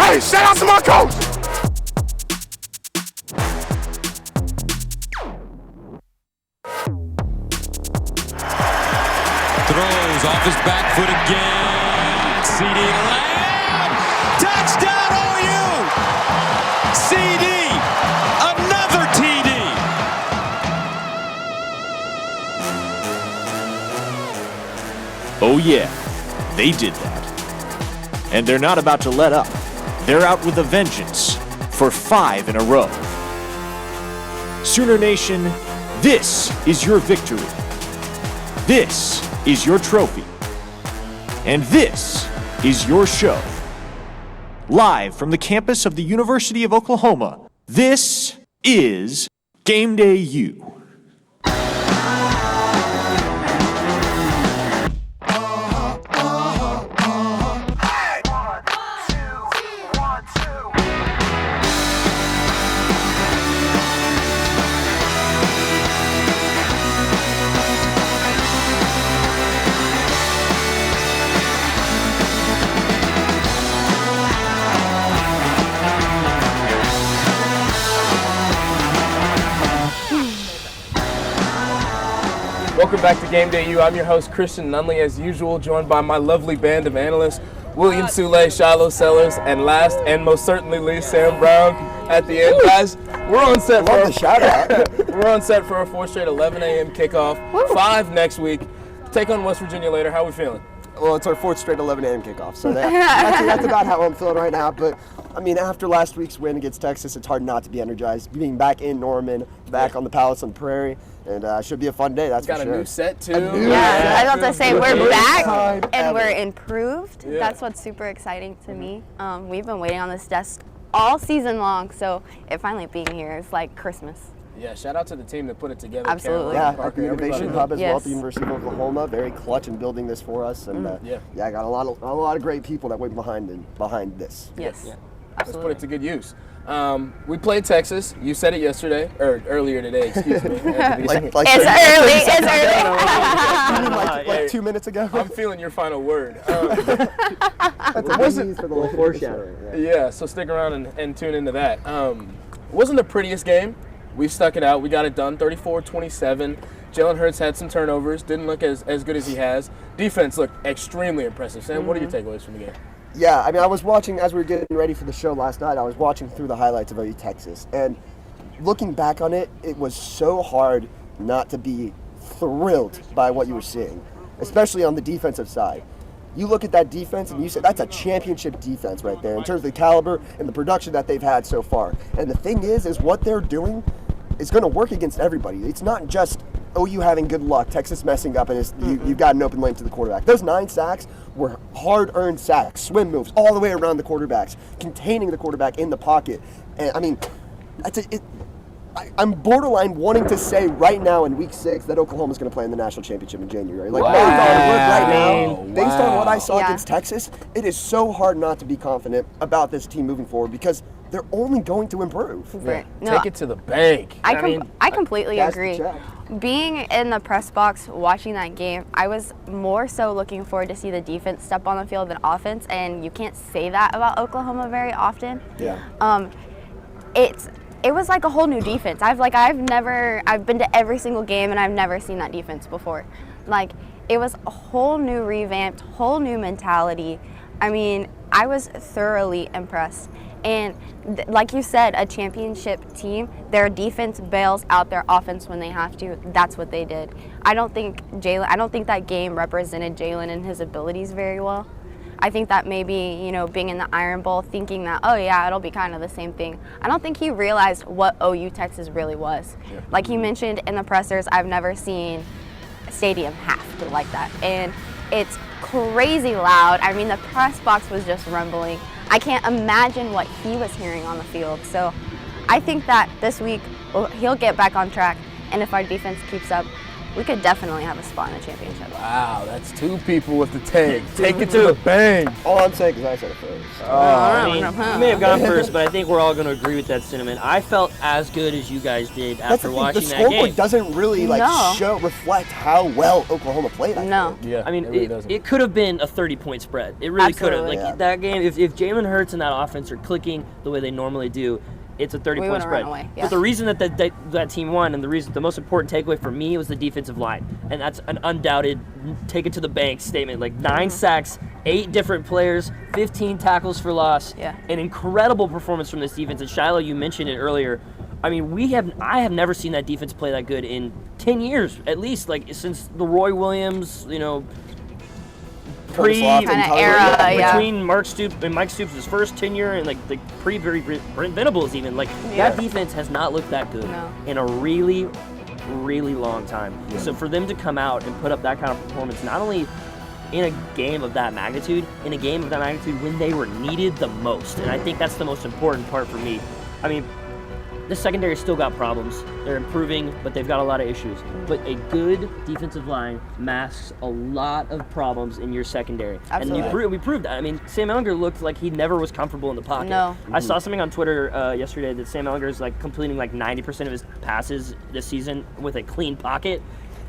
Hey, shout out to my coach. Throws off his back foot again. CD Lamb. Touchdown OU. CD. Another TD. Oh yeah, they did that. And they're not about to let up. They're out with a vengeance for 5 in a row. Sooner Nation, this is your victory. This is your trophy. And this is your show. Live from the campus of the University of Oklahoma, this is Gameday U. Welcome back to Gameday U. I'm your host, Christian Nunley, as usual, joined by my lovely band of analysts, William Sule, Shiloh Sellers, and last and most certainly least, Sam Brown at the end. Guys, we're on set for we're on set for a 4 straight 11 a.m. kickoff, 5 next week. Take on West Virginia later. How are we feeling? Well, it's our 4th straight 11 a.m. kickoff, so that's about how I'm feeling right now. But, I mean, after last week's win against Texas, it's hard not to be energized. Being back in Norman, back on the Palace on Prairie, and should be a fun day, that's for sure. Got a new set, too. Yeah, I was about to say, we're back and we're improved. Yeah. That's what's super exciting to me. We've been waiting on this desk all season long, so it finally being here is like Christmas. Yeah, shout out to the team that put it together. Absolutely. Yeah, Parker, our Innovation everybody. Hub as well Yes. at the University of Oklahoma, very clutch in building this for us, and I got a lot of great people that went behind this. Yes, Let's absolutely. put it to good use. We played Texas. You said it yesterday, or earlier today, excuse me. It's early. like 2 minutes ago. I'm feeling your final word. That's amazing for the foreshadowing. Yeah, so stick around and tune into that. Wasn't the prettiest game. We stuck it out. We got it done, 34-27. Jalen Hurts had some turnovers. Didn't look as good as he has. Defense looked extremely impressive. Sam, what are your takeaways from the game? Yeah, I mean, I was watching, as we were getting ready for the show last night, I was watching through the highlights of OU Texas. And looking back on it, it was so hard not to be thrilled by what you were seeing, especially on the defensive side. You look at that defense and you say, that's a championship defense right there in terms of the caliber and the production that they've had so far. And the thing is what they're doing is going to work against everybody. It's not just OU having good luck, Texas messing up, and you've got an open lane to the quarterback. Those 9 sacks were hard-earned sacks, swim moves all the way around the quarterbacks, containing the quarterback in the pocket. And, I mean, I'm borderline wanting to say right now in Week 6 that Oklahoma's going to play in the national championship in January. Like, right now, based on what I saw against Texas, it is so hard not to be confident about this team moving forward because they're only going to improve. Right. No, Take it to the bank. I completely That's the agree. check. Being in the press box watching that game, I was more so looking forward to see the defense step on the field than offense, and you can't say that about Oklahoma very often. Yeah. It was like a whole new defense. I've been to every single game and I've never seen that defense before. Like, it was a whole new revamped, whole new mentality. I mean, I was thoroughly impressed. And like you said, a championship team, their defense bails out their offense when they have to. That's what they did. I don't think that game represented Jalen and his abilities very well. I think that maybe, being in the Iron Bowl, thinking that, oh yeah, it'll be kind of the same thing. I don't think he realized what OU Texas really was. Yeah. Like he mentioned in the pressers, I've never seen a stadium half like that. And it's crazy loud. I mean, the press box was just rumbling. I can't imagine what he was hearing on the field. So I think that this week he'll get back on track. And if our defense keeps up, we could definitely have a spot in the championship. Wow, that's 2 people with the take. Take it to the bank. All I'm saying is I said it first. I mean, you may have gone first, but I think we're all going to agree with that sentiment. I felt as good as you guys did That's after the thing, watching the that scoreboard game. doesn't really reflect how well Oklahoma played. I No. think. Yeah, I mean, really doesn't. it could have been a 30-point spread. It really could have. Absolutely. Like Yeah. that game, if Jalen Hurts and that offense are clicking the way they normally do, it's a 30-point would've spread. run away, yeah. But the reason that team won, and the most important takeaway for me was the defensive line, and that's an undoubted take it to the bank statement. Like 9 sacks, 8 different players, 15 tackles for loss. Yeah. An incredible performance from this defense. And Shiloh, you mentioned it earlier. I mean, I have never seen that defense play that good in 10 years, at least, like since the Roy Williams, Kinda era, yeah. between Mike Stoops' first tenure and like the Brent Venables even, like that defense has not looked that good in a really, really long time. So for them to come out and put up that kind of performance, not only in a game of that magnitude, when they were needed the most, and I think that's the most important part for me. I mean, the secondary still got problems. They're improving, but they've got a lot of issues. But a good defensive line masks a lot of problems in your secondary. Absolutely. And we proved that. I mean, Sam Ehlinger looked like he never was comfortable in the pocket. No. I saw something on Twitter yesterday that Sam Ehlinger is like completing like 90% of his passes this season with a clean pocket.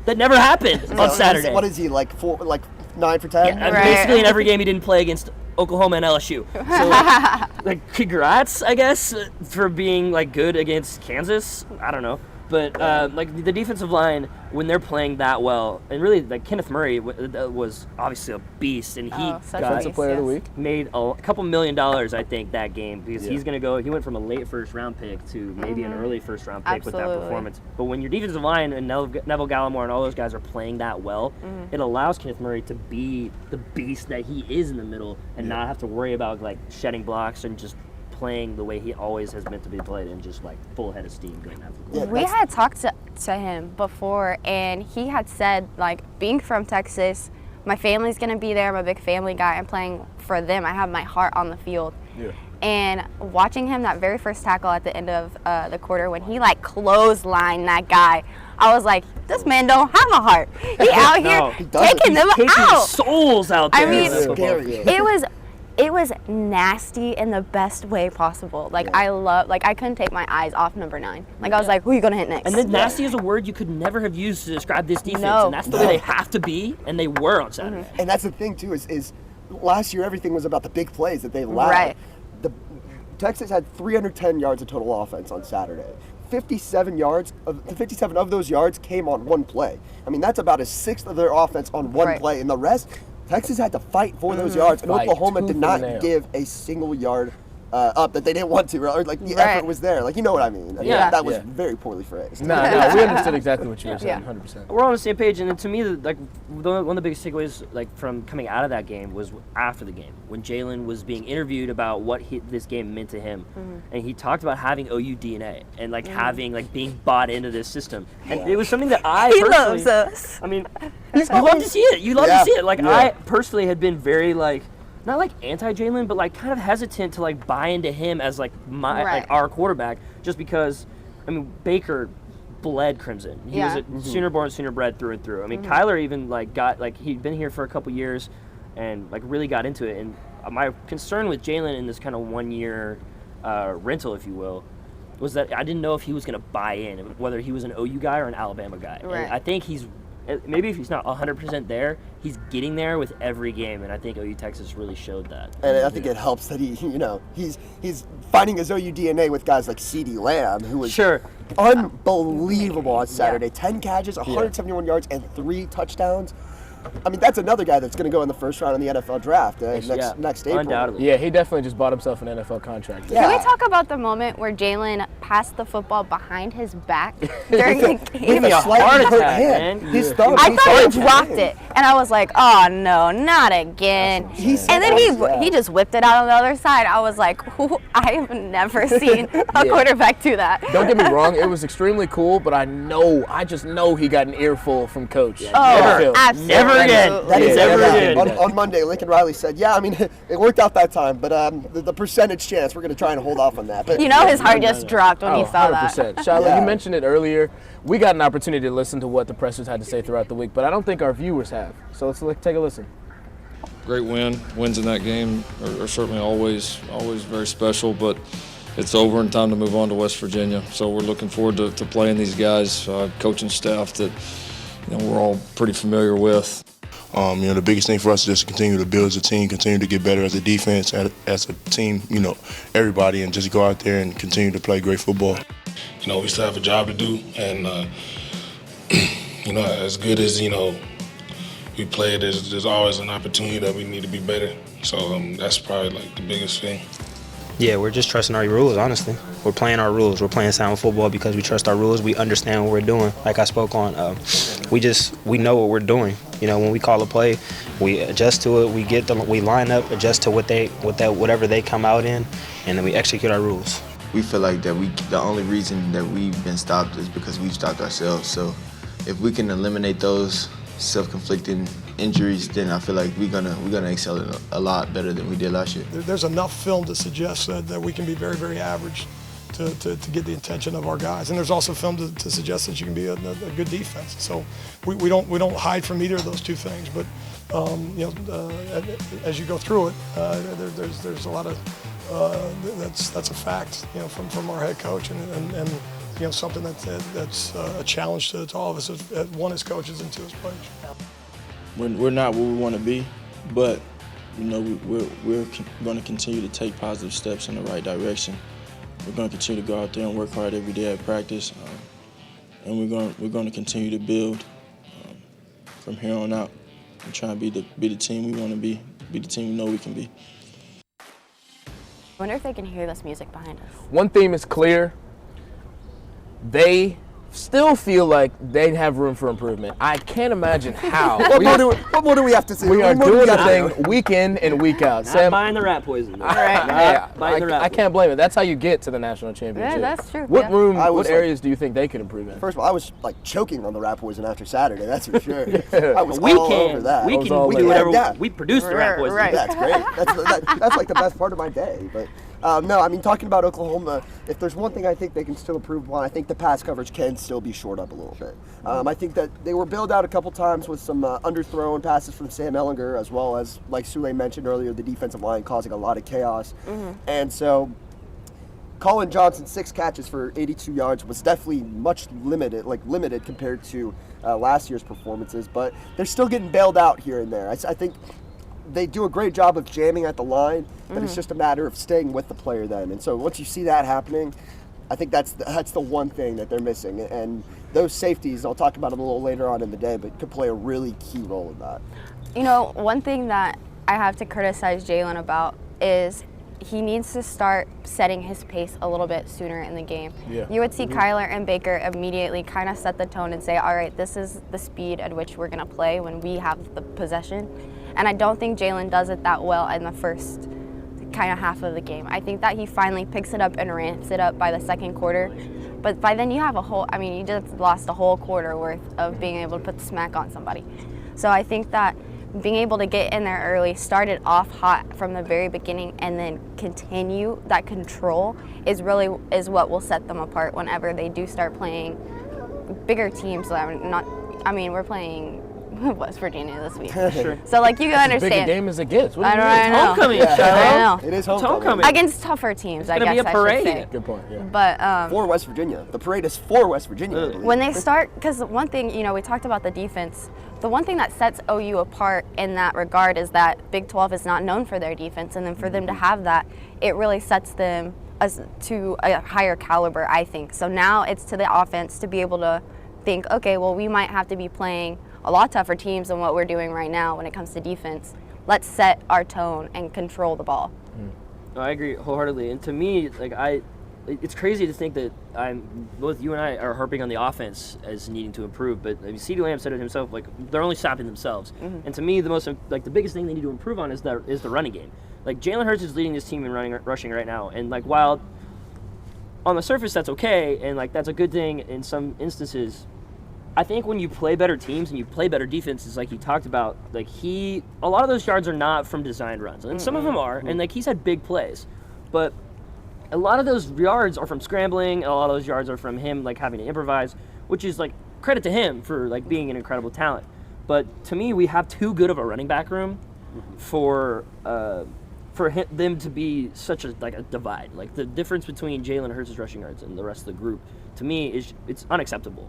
That never happened on Saturday. What is he, like 9 for 10? Yeah, basically in every game he didn't play against Oklahoma and LSU. So, like, congrats, I guess, for being like good against Kansas. I don't know, but like the defensive line, when they're playing that well, and really like Kenneth Murray was obviously a beast, and he Defensive Player of the Week. made a couple $1 million, I think, that game, because he's going to go. He went from a late first-round pick to maybe an early first-round pick with that Absolutely. performance. But when your defensive line and Neville Gallimore and all those guys are playing that well, it allows Kenneth Murray to be the beast that he is in the middle and not have to worry about like shedding blocks and just playing the way he always has meant to be played, and just like full head of steam going after the goal. Yeah, We had talked to him before, and he had said, like, being from Texas, my family's going to be there. I'm a big family guy. I'm playing for them. I have my heart on the field. Yeah. And watching him, that very first tackle at the end of the quarter, when he, like, clotheslined that guy, I was like, this man don't have a heart. He out here taking them Taking out. souls out there. I mean, in that football scary. field. It was nasty in the best way possible. Like, I couldn't take my eyes off number 9. Like, I was like, who are you going to hit next? And then nasty is a word you could never have used to describe this defense, No. and that's the way they have to be, and they were on Saturday. And that's the thing too is last year everything was about the big plays that they allowed. Right. Texas had 310 yards of total offense on Saturday. 57 of those yards came on one play. I mean, that's about a sixth of their offense on one play, and the rest, Texas had to fight for those yards, and Fight Oklahoma tooth did and not nail. give a single yard up that they didn't want to, or like the effort was there. Like, you know what I mean? Yeah. That was very poorly phrased. No, we understood exactly what you were saying, 100%. We're on the same page, and then to me, one of the biggest takeaways from coming out of that game was after the game, when Jalen was being interviewed about what this game meant to him, and he talked about having OU DNA and like having being bought into this system, and it was something that I He personally, loves us. I mean, you love to see it. You love to see it. Like I personally had been very not like anti-Jalen, but like kind of hesitant to like buy into him as like our quarterback, just because, I mean, Baker bled Crimson. He was a Sooner born, Sooner bred through and through. I mean, Kyler even he'd been here for a couple years and like really got into it. And my concern with Jalen in this kind of 1 year rental, if you will, was that I didn't know if he was going to buy in, whether he was an OU guy or an Alabama guy. Right. And I think maybe if he's not 100% there, he's getting there with every game, and I think OU Texas really showed that. And I think it helps that he's finding his OU DNA with guys like CeeDee Lamb, who was unbelievable on Saturday. 10 catches, 171 yards, and 3 touchdowns. I mean, that's another guy that's going to go in the first round in the NFL draft next April. Undoubtedly. Yeah, he definitely just bought himself an NFL contract. Yeah. Can we talk about the moment where Jalen passed the football behind his back during the game? With a slightly heart hurt attack, hand. man. His thumb. I thought he dropped it, and I was like, "Oh no, not again!" And then he just whipped it out on the other side. I was like, "I have never seen a quarterback do that." Don't get me wrong, it was extremely cool, but I just know he got an earful from Coach. Oh, absolutely. Never ever again. That is ever again. On Monday, Lincoln Riley said, yeah, I mean, it worked out that time, but the percentage chance, we're going to try and hold off on that. But You know his heart just dropped when he saw 100%. that. Shiloh, you mentioned it earlier. We got an opportunity to listen to what the pressers had to say throughout the week, but I don't think our viewers have. So let's take a listen. Great win. Wins in that game are certainly always very special, but it's over and time to move on to West Virginia. So we're looking forward to playing these guys, coaching staff that we're all pretty familiar with. The biggest thing for us is just continue to build as a team, continue to get better as a defense, as a team, everybody, and just go out there and continue to play great football. We still have a job to do, and as good as we play, there's always an opportunity that we need to be better. So that's probably like the biggest thing. Yeah, we're just trusting our rules, honestly. We're playing our rules. We're playing sound football because we trust our rules. We understand what we're doing. Like I spoke on, we know what we're doing. When we call a play, we adjust to it. We line up, adjust to whatever they come out in, and then we execute our rules. We feel like that the only reason that we've been stopped is because we've stopped ourselves. So if we can eliminate those self-inflicted injuries, then I feel like we're gonna excel a lot better than we did last year. There's enough film to suggest that we can be very, very average to get the attention of our guys, and there's also film to suggest that you can be a good defense. So we don't hide from either of those two things. But as you go through it, there's a lot of that's a fact. From our head coach and something that's a challenge to all of us, one as coaches and two as players. We're not where we want to be, but we're going to continue to take positive steps in the right direction. We're going to continue to go out there and work hard every day at practice, and we're going to continue to build from here on out and try and be the team we want to be the team we know we can be. I wonder if they can hear this music behind us. One theme is clear. They still feel like they have room for improvement. I can't imagine how. What more do we have to say? We are doing a thing week in and week out. Not buying the rat poison. All right. I can't blame it. That's how you get to the national championship. Yeah, that's true. What areas do you think they could improve in? First of all, I was choking on the rat poison after Saturday. That's for sure. I was all over that. We can do whatever. We produce the rat poison. Right. That's great. That's like the best part of my day. But no, I mean, talking about Oklahoma, if there's one thing I think they can still improve on, I think the pass coverage can still be shored up a little bit. I think that they were bailed out a couple times with some underthrown passes from Sam Ehlinger, as well as, like Sule mentioned earlier, the defensive line causing a lot of chaos. And so Colin Johnson, 6 catches for 82 yards was definitely much limited compared to last year's performances, but they're still getting bailed out here and there. I think they do a great job of jamming at the line, but it's just a matter of staying with the player then. And so once you see that happening, I think that's the one thing that they're missing. And those safeties, I'll talk about them a little later on in the day, but could play a really key role in that. One thing that I have to criticize Jalen about is he needs to start setting his pace a little bit sooner in the game. Yeah. You would see Kyler and Baker immediately kind of set the tone and say, all right, this is the speed at which we're going to play when we have the possession. And I don't think Jalen does it that well in the first kind of half of the game. I think that he finally picks it up and ramps it up by the second quarter. But by then you have you just lost a whole quarter worth of being able to put the smack on somebody. So I think that being able to get in there early, start it off hot from the very beginning, and then continue that control is what will set them apart whenever they do start playing bigger teams. We're playing West Virginia this week. Sure. So you can understand. As big a game as it gets. I know. Homecoming, I know. It is homecoming. Against tougher teams, I guess It's gonna be a parade. I should say. Good point, yeah. But For West Virginia. The parade is for West Virginia. when they start, because one thing, we talked about the defense. The one thing that sets OU apart in that regard is that Big 12 is not known for their defense, and then for them to have that, it really sets them to a higher caliber, I think. So now it's to the offense to be able to think, okay, well, we might have to be playing a lot tougher teams than what we're doing right now when it comes to defense. Let's set our tone and control the ball. No, I agree wholeheartedly. And to me, it's crazy to think that both you and I are harping on the offense as needing to improve, but CeeDee Lamb said it himself, they're only stopping themselves. And to me, the biggest thing they need to improve on is the running game. Jalen Hurts is leading this team in rushing right now, and while on the surface that's okay, and that's a good thing in some instances, I think when you play better teams and you play better defenses, like he talked about, like a lot of those yards are not from designed runs, and some of them are, and like he's had big plays, but a lot of those yards are from scrambling, and a lot of those yards are from him like having to improvise, which is like credit to him for like being an incredible talent. But to me, we have too good of a running back room for them to be such a divide. Like the difference between Jalen Hurts' rushing yards and the rest of the group, to me, it's unacceptable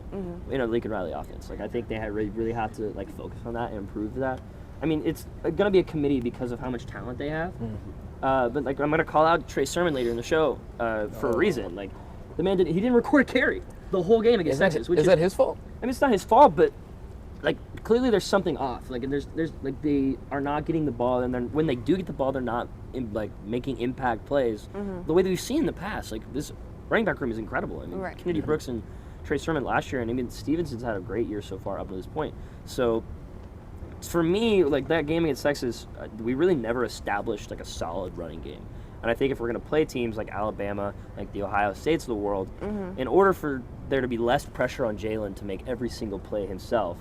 in a Lincoln Riley offense. Like I think they really have to like focus on that and improve that. I mean, it's gonna be a committee because of how much talent they have. But like I'm gonna call out Trey Sermon later in the show for a reason. Like the man didn't record a carry the whole game against Texas. Is that his fault? I mean, it's not his fault, but like clearly there's something off. Like and there's like they are not getting the ball, and then when they do get the ball, they're not making impact plays the way that we've seen in the past. Like this running back room is incredible. I mean, Kennedy Brooks and Trey Sermon last year, and I mean Stevenson's had a great year so far up to this point. So for me, like that game against Texas, we really never established like a solid running game. And I think if we're going to play teams like Alabama, like the Ohio States of the world, in order for there to be less pressure on Jalen to make every single play himself,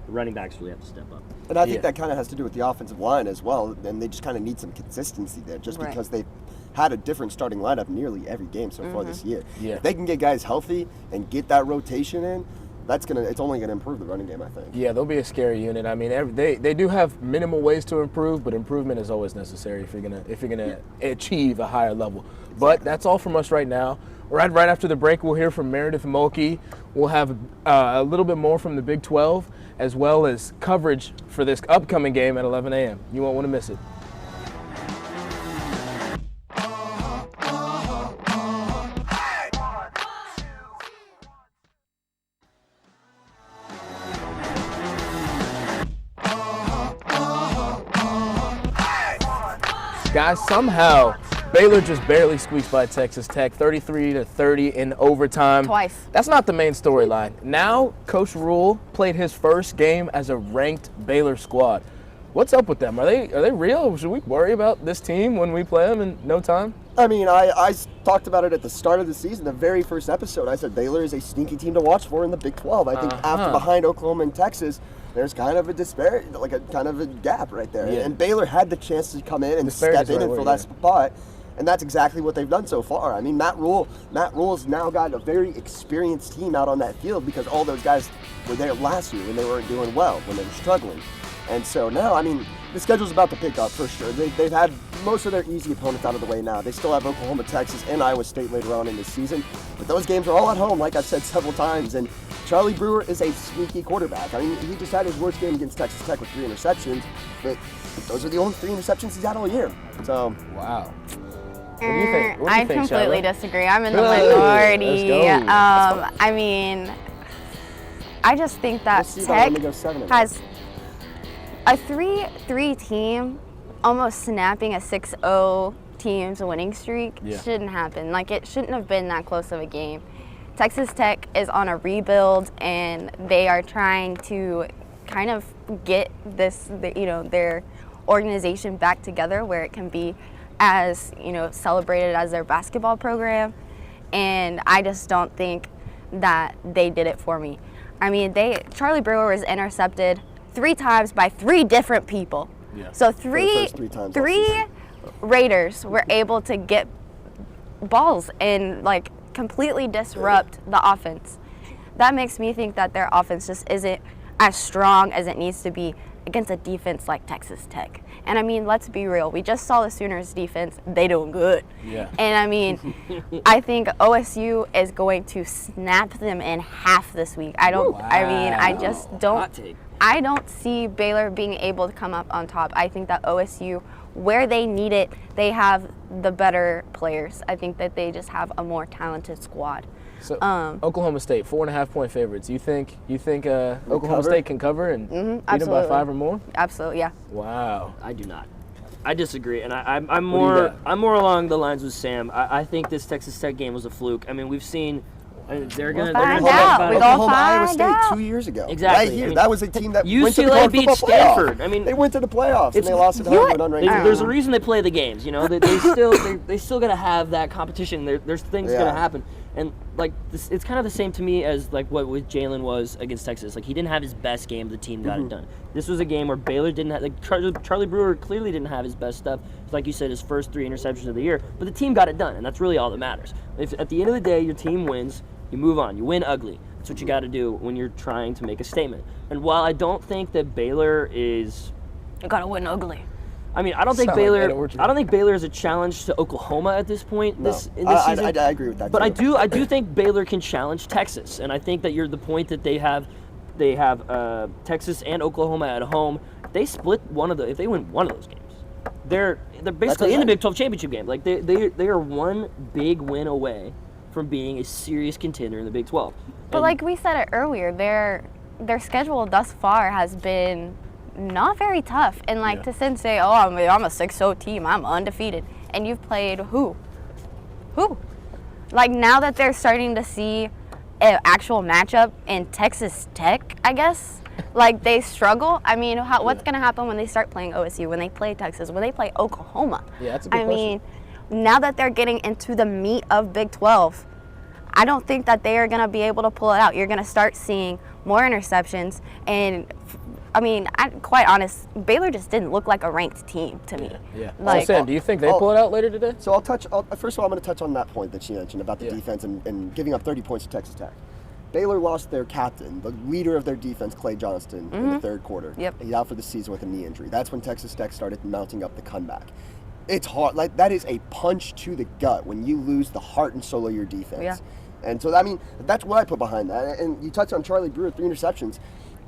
the running backs really have to step up. And I think that kind of has to do with the offensive line as well, and they just kind of need some consistency there, just because they've had a different starting lineup nearly every game so far this year. If they can get guys healthy and get that rotation in, it's only gonna improve the running game, I think. Yeah, they'll be a scary unit. I mean, they do have minimal ways to improve, but improvement is always necessary if you're gonna achieve a higher level. But that's all from us right now. Right after the break, we'll hear from Meredith Mulkey. We'll have a little bit more from the Big 12, as well as coverage for this upcoming game at 11 a.m. You won't want to miss it. Guys, somehow Baylor just barely squeaked by Texas Tech, 33-30 in overtime. Twice. That's not the main storyline. Now, Coach Rule played his first game as a ranked Baylor squad. What's up with them? Are they real? Should we worry about this team when we play them in no time? I mean, I talked about it at the start of the season, the very first episode. I said Baylor is a sneaky team to watch for in the Big 12. I think after behind Oklahoma and Texas, there's kind of a disparity, like a kind of a gap right there. And Baylor had the chance to come in and step in and fill that spot. And that's exactly what they've done so far. I mean, Matt Rule's now got a very experienced team out on that field because all those guys were there last year when they weren't doing well, when they were struggling. And so now, I mean, the schedule's about to pick up for sure. They've had most of their easy opponents out of the way now. They still have Oklahoma, Texas, and Iowa State later on in this season. But those games are all at home, like I've said several times. And Charlie Brewer is a sneaky quarterback. I mean, he just had his worst game against Texas Tech with 3 interceptions, but those are the only 3 interceptions he's had all year. So, wow. What do you think? I completely disagree. I'm in the minority. I mean, I just think that Tech has a 3-3 team almost snapping a 6-0 team's winning streak. Shouldn't happen. Like, it shouldn't have been that close of a game. Texas Tech is on a rebuild, and they are trying to kind of get their organization back together where it can be as celebrated as their basketball program, and I just don't think that they did it for me. I mean, Charlie Brewer was intercepted 3 times by 3 different people. So three Raiders were able to get balls and like completely disrupt the offense. That makes me think that their offense just isn't as strong as it needs to be against a defense like Texas Tech. And I mean, let's be real. We just saw the Sooners defense. They doing good. And I mean, I think OSU is going to snap them in half this week. I don't see Baylor being able to come up on top. I think that OSU, where they need it, they have the better players. I think that they just have a more talented squad. So Oklahoma State, 4.5-point favorites. You think Oklahoma State can cover and beat them by 5 or more? Absolutely, yeah. Wow. I do not. I disagree, and I'm more along the lines with Sam. I think this Texas Tech game was a fluke. I mean, we've seen. They're going to find out. We're going to Iowa State out. 2 years ago. Exactly. Right here. I mean, that was a team that UCLA went to the college beat football Stanford. playoff. I mean, they went to the playoffs and they lost at home to an unranked team. There's a reason they play the games. They still got to have that competition. There's things going to happen. And like this, it's kind of the same to me as like what with Jalen was against Texas. Like he didn't have his best game, the team got it done. This was a game where Baylor didn't have, like Charlie Brewer clearly didn't have his best stuff. Like you said, his first 3 interceptions of the year, but the team got it done, and that's really all that matters. If at the end of the day your team wins, you move on. You win ugly. That's what you got to do when you're trying to make a statement. And while I don't think that Baylor is, you gotta win ugly. I mean, I don't think Baylor is a challenge to Oklahoma at this point. No. In this season. I agree with that. But I do think Baylor can challenge Texas, and I think that you're the point that they have Texas and Oklahoma at home. They split if they win one of those games, they're basically in the Big 12 championship game. Like they are one big win away from being a serious contender in the Big 12. But like we said it earlier, their schedule thus far has been not very tough. And like to say, oh, I'm a 6-0 team, I'm undefeated, and you've played who? Like now that they're starting to see an actual matchup in Texas Tech, I guess. Like they struggle. I mean, what's going to happen when they start playing OSU, when they play Texas, when they play Oklahoma? Yeah, that's a good question. I mean, now that they're getting into the meat of Big 12, I don't think that they are going to be able to pull it out. You're going to start seeing more interceptions. And, I mean, I'm quite honest, Baylor just didn't look like a ranked team to me. Yeah. Like, Sam, do you think they pull it out later today? So first of all, I'm going to touch on that point that she mentioned about the defense and giving up 30 points to Texas Tech. Baylor lost their captain, the leader of their defense, Clay Johnston, in the third quarter. Yep. He's out for the season with a knee injury. That's when Texas Tech started mounting up the comeback. It's hard. Like that is a punch to the gut when you lose the heart and soul of your defense. Yeah. And so, I mean, that's what I put behind that. And you touched on Charlie Brewer, 3 interceptions.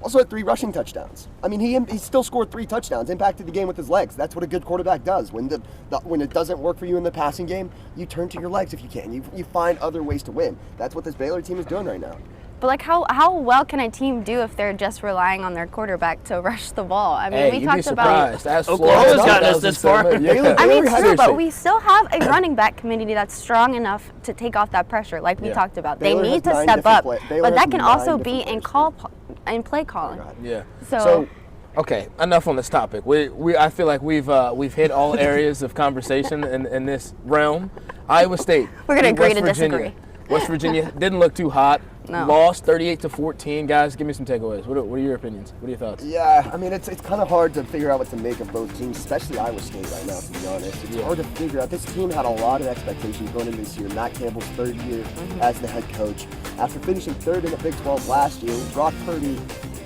Also had 3 rushing touchdowns. I mean, he still scored 3 touchdowns, impacted the game with his legs. That's what a good quarterback does. When when it doesn't work for you in the passing game, you turn to your legs if you can. You find other ways to win. That's what this Baylor team is doing right now. But like, how well can a team do if they're just relying on their quarterback to rush the ball? I mean, we talked about Oklahoma's gotten us this far. I mean, true, but we still have a running back community that's strong enough to take off that pressure, like we talked about. They need to step up, but that can also be in play calling. Yeah. So okay, enough on this topic. I feel like we've hit all areas of conversation in this realm. Iowa State. We're gonna agree to disagree. West Virginia didn't look too hot. No. Lost 38-14. Guys, give me some takeaways. What are your opinions? What are your thoughts? Yeah, I mean, it's kind of hard to figure out what to make of both teams, especially Iowa State right now, to be honest. It's hard to figure out. This team had a lot of expectations going into this year. Matt Campbell's third year as the head coach. After finishing third in the Big 12 last year, Brock Purdy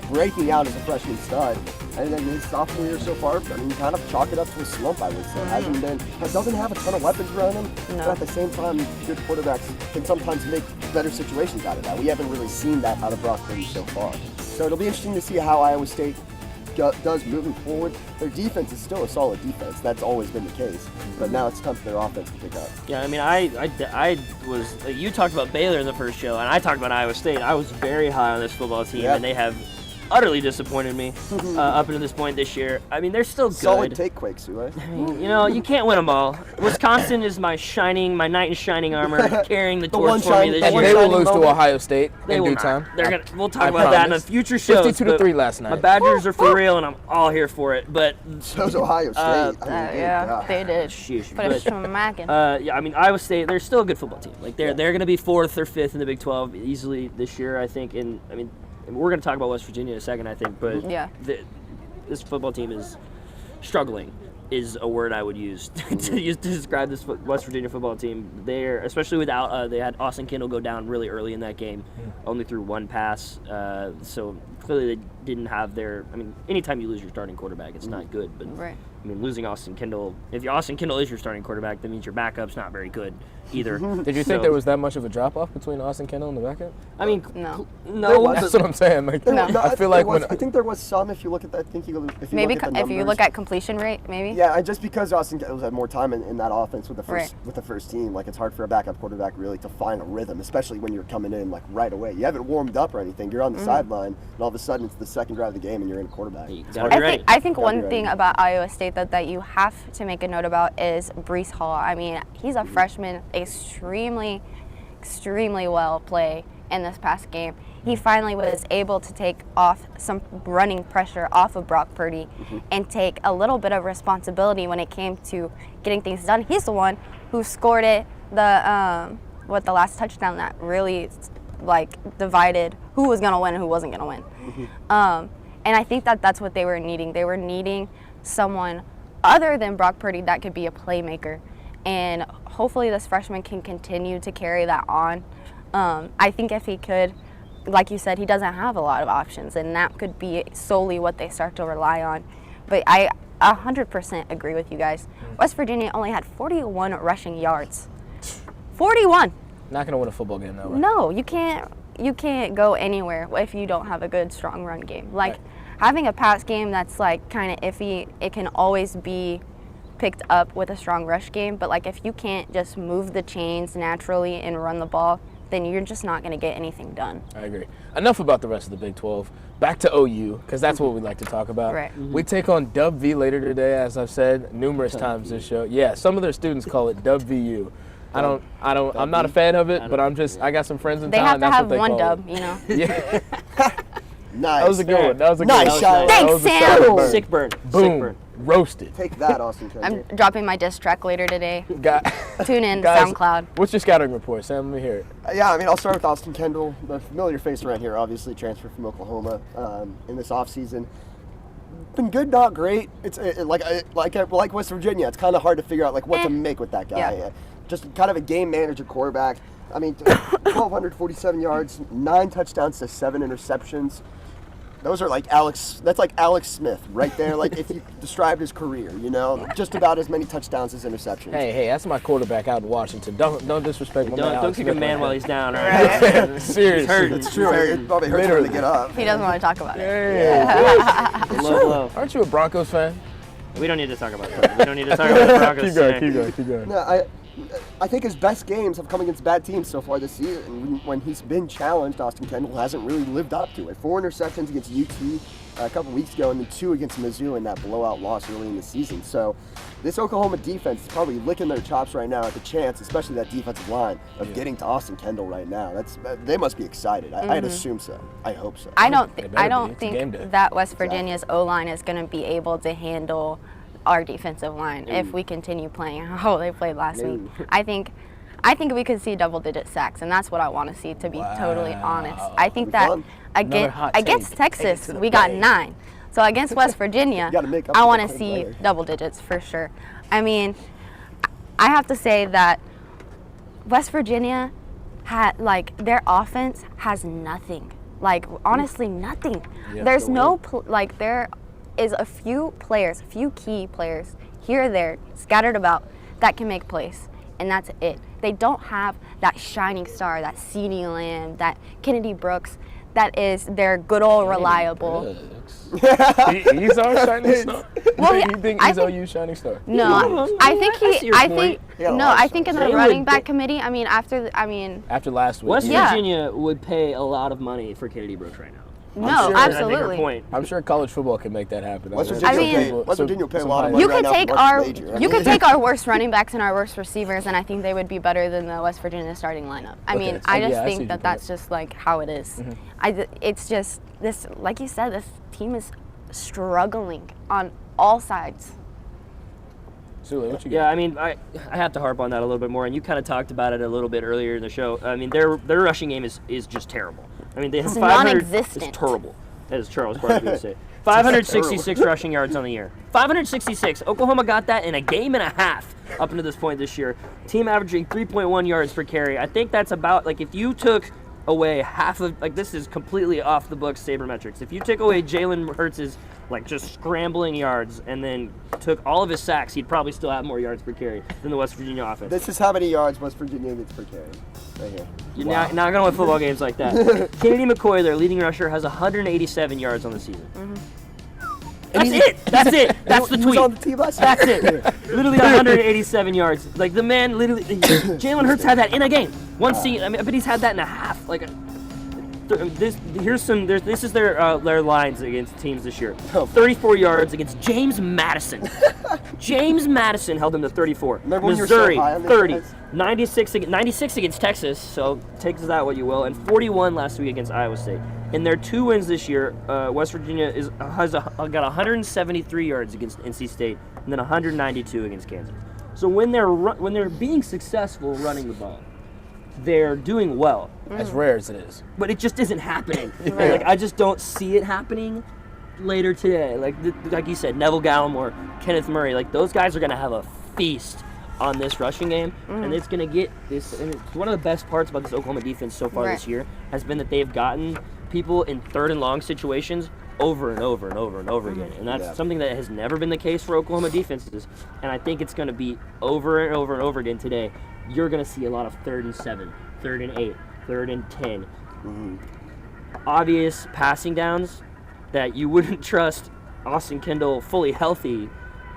breaking out as a freshman stud. And then his sophomore year so far, I mean, kind of chalk it up to a slump, I would say. Doesn't have a ton of weapons around him, but at the same time, good quarterbacks can sometimes make better situations out of that. We haven't really seen that out of Brock Purdy so far. So it'll be interesting to see how Iowa State does moving forward. Their defense is still a solid defense. That's always been the case. But now it's time for their offense to pick up. Yeah, I mean, I was, you talked about Baylor in the first show, and I talked about Iowa State. I was very high on this football team, and they have utterly disappointed me up until this point this year. I mean, they're still good. Solid take, Quake, Sule. I mean, you know, you can't win them all. Wisconsin is my knight in shining armor, carrying the torch for me this year. And they will lose to Ohio State in due time. We'll talk about that in a future show. 52-3 last night. My Badgers are for real, and I'm all here for it. But so's Ohio State. They did. But it's yeah, I mean, Iowa State, they're still a good football team. Like they're going to be 4th or 5th in the Big 12 easily this year, I think. And I mean, we're going to talk about West Virginia in a second, I think, but this football team is struggling, is a word I would use to describe this West Virginia football team. They're, especially without, they had Austin Kendall go down really early in that game, only threw 1 pass, so clearly they didn't have their, I mean, anytime you lose your starting quarterback, it's not good, but I mean, losing Austin Kendall, if Austin Kendall is your starting quarterback, that means your backup's not very good either. Did you think there was that much of a drop-off between Austin Kendall and the backup? I mean, no. That's what I'm saying. Like, I feel like I think there was some, if you look at that, if you look at the numbers. If you look at completion rate, maybe? Yeah, just because Austin Kendall had more time in that offense with the first team, like it's hard for a backup quarterback really to find a rhythm, especially when you're coming in like right away. You haven't warmed up or anything. You're on the sideline, and all of a sudden it's the second drive of the game, and you're in quarterback. I think one thing about Iowa State that you have to make a note about is Breece Hall. I mean, he's a freshman, extremely well play in this past game. He finally was able to take off some running pressure off of Brock Purdy and take a little bit of responsibility when it came to getting things done. He's the one who scored it, the with the last touchdown that really like divided who was gonna win and who wasn't gonna win. And I think that that's what they were needing. They were needing someone other than Brock Purdy that could be a playmaker, and hopefully this freshman can continue to carry that on. I think if he could, like you said, he doesn't have a lot of options, and that could be solely what they start to rely on. But I 100% agree with you guys. West Virginia only had 41 rushing yards. 41. Not gonna win a football game that way. No, you can't go anywhere if you don't have a good, strong run game. Like, having a pass game that's like kind of iffy, it can always be picked up with a strong rush game. But like, if you can't just move the chains naturally and run the ball, then you're just not going to get anything done. I agree. Enough about the rest of the Big 12. Back to OU, because that's what we like to talk about. Right. We take on WV later today, as I've said numerous times this show. Yeah, some of their students call it WVU. I'm not a fan of it, but I got some friends in they town. They have to have one dub, you know. Yeah. Nice. That was a good one. That was a good nice one. shot. Thanks, Sam. Sick burn. Boom. Sick burn. Roasted. Take that, Austin Kendall. I'm dropping my diss track later today. Tune in, guys, SoundCloud. What's your scouting report, Sam? Let me hear it. Yeah, I mean, I'll start with Austin Kendall, the familiar face around here, obviously transferred from Oklahoma in this offseason. Been good, not great. It's like West Virginia. It's kind of hard to figure out like what to make with that guy. Yeah. Just kind of a game manager quarterback. I mean, 1,247 yards, 9 touchdowns to 7 interceptions. Those are like that's like Alex Smith right there. Like if you described his career, you know, just about as many touchdowns as interceptions. Hey, that's my quarterback out in Washington. Don't disrespect my man. Don't kick a man while he's down, all right? Seriously. It's true. It probably hurts him to get up. He doesn't want to talk about it. Yeah. Low. Aren't you a Broncos fan? We don't need to talk about that. We don't need to talk about the Broncos. Keep going. No, I think his best games have come against bad teams so far this season. When he's been challenged, Austin Kendall hasn't really lived up to it. 4 interceptions against UT a couple weeks ago, and then 2 against Mizzou in that blowout loss early in the season. So this Oklahoma defense is probably licking their chops right now at the chance, especially that defensive line, of getting to Austin Kendall right now. They must be excited. I'd assume so. I hope so. I don't think that West Virginia's O-line is going to be able to handle our defensive line if we continue playing how they played last week. I think we could see double-digit sacks, and that's what I want to see, to be totally honest. I think that against Texas, we got 9. So against West Virginia, I want to see double digits for sure. I mean, I have to say that West Virginia had, like, their offense has nothing. Like, honestly, nothing. There's no, there is a few key players here or there scattered about that can make plays, and that's it. They don't have that shining star, that CeeDee Lamb, that Kennedy Brooks, that is their good old reliable. He's our shining star. Well, you think he's OU shining star? No, I think in the running back committee. After last week, West Virginia would pay a lot of money for Kennedy Brooks right now. No, absolutely. I'm sure college football can make that happen. West Virginia will pay a lot of money. You could take our worst running backs and our worst receivers, and I think they would be better than the West Virginia starting lineup. I just think that's just like how it is. It's just this, like you said, this team is struggling on all sides. Sule, what you got? Yeah, I have to harp on that a little bit more, and you kind of talked about it a little bit earlier in the show. Their rushing game is just terrible. They have 500. Non-existent. It's terrible, as Charles Barkley would say. 566 rushing yards on the year. 566. Oklahoma got that in a game and a half up until this point this year. Team averaging 3.1 yards per carry. I think that's about, like, if you took away half of, like, this is completely off the books sabermetrics. If you took away Jalen Hurts' like just scrambling yards and then took all of his sacks, he'd probably still have more yards per carry than the West Virginia offense. This is how many yards West Virginia gets per carry. Right here. You're not going to win football games like that. Kennedy McCoy, their leading rusher, has 187 yards on the season. That's it. That's the tweet. On the team last That's it. Literally 187 yards. Like, the man literally, Jalen Hurts had that in a game. One season. But he's had that in a half. Like, this is their lines against teams this year. 34 yards against James Madison. James Madison held them to 34. Missouri, 30. 96 against Texas, so take that what you will, and 41 last week against Iowa State. In their 2 wins this year, West Virginia has got 173 yards against NC State, and then 192 against Kansas. So when they're being successful running the ball, they're doing well. As rare as it is. But it just isn't happening. Right? Like, I just don't see it happening later today. Like you said, Neville Gallimore, Kenneth Murray, like those guys are going to have a feast on this rushing game, and it's going to get this. And it's one of the best parts about this Oklahoma defense so far this year has been that they've gotten people in 3rd and long situations over and over and over and over again. And that's something that has never been the case for Oklahoma defenses. And I think it's going to be over and over and over again today. You're going to see a lot of 3rd and 7, 3rd and 8, 3rd and 10. Obvious passing downs that you wouldn't trust Austin Kendall fully healthy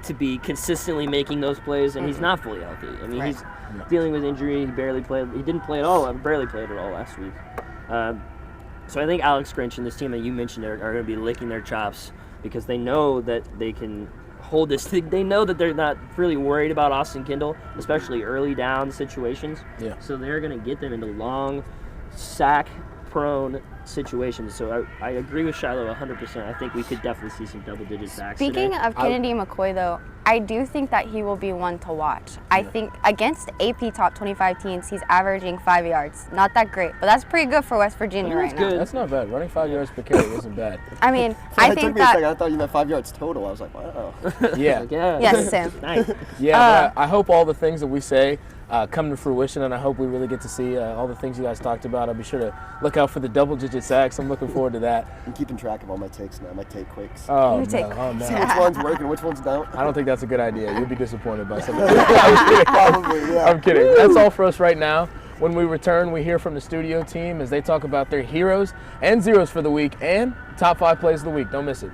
to be consistently making those plays, and he's not fully healthy. I mean, he's dealing with injury. He barely played. He didn't play at all. Barely played at all last week. So I think Alex Grinch and this team that you mentioned are going to be licking their chops because they know that they can hold this thing. They know that they're not really worried about Austin Kendall, especially early down situations. Yeah. So they're going to get them into long, sack-prone situations. So I agree with Shiloh 100%. I think we could definitely see some double-digit sacks Speaking today. of Kennedy McCoy, though, I do think that he will be one to watch. I think against AP top 25 teams, he's averaging 5 yards. Not that great, but that's pretty good for West Virginia right now. That's not bad. Running 5 yards per carry isn't bad. I mean, I think took me a second. I thought you meant 5 yards total. I was like, wow. Yeah. Yes, Sam. Nice. Yeah, but I hope all the things that we say come to fruition, and I hope we really get to see all the things you guys talked about. I'll be sure to look out for the double-digit sacks. I'm looking forward to that. I'm keeping track of all my takes now, my take quicks. Oh, take no. See which one's working, which ones don't. I don't think that's a good idea. You'll be disappointed by some of that. Probably, yeah. I'm kidding. That's all for us right now. When we return, we hear from the studio team as they talk about their heroes and zeros for the week and top 5 plays of the week. Don't miss it.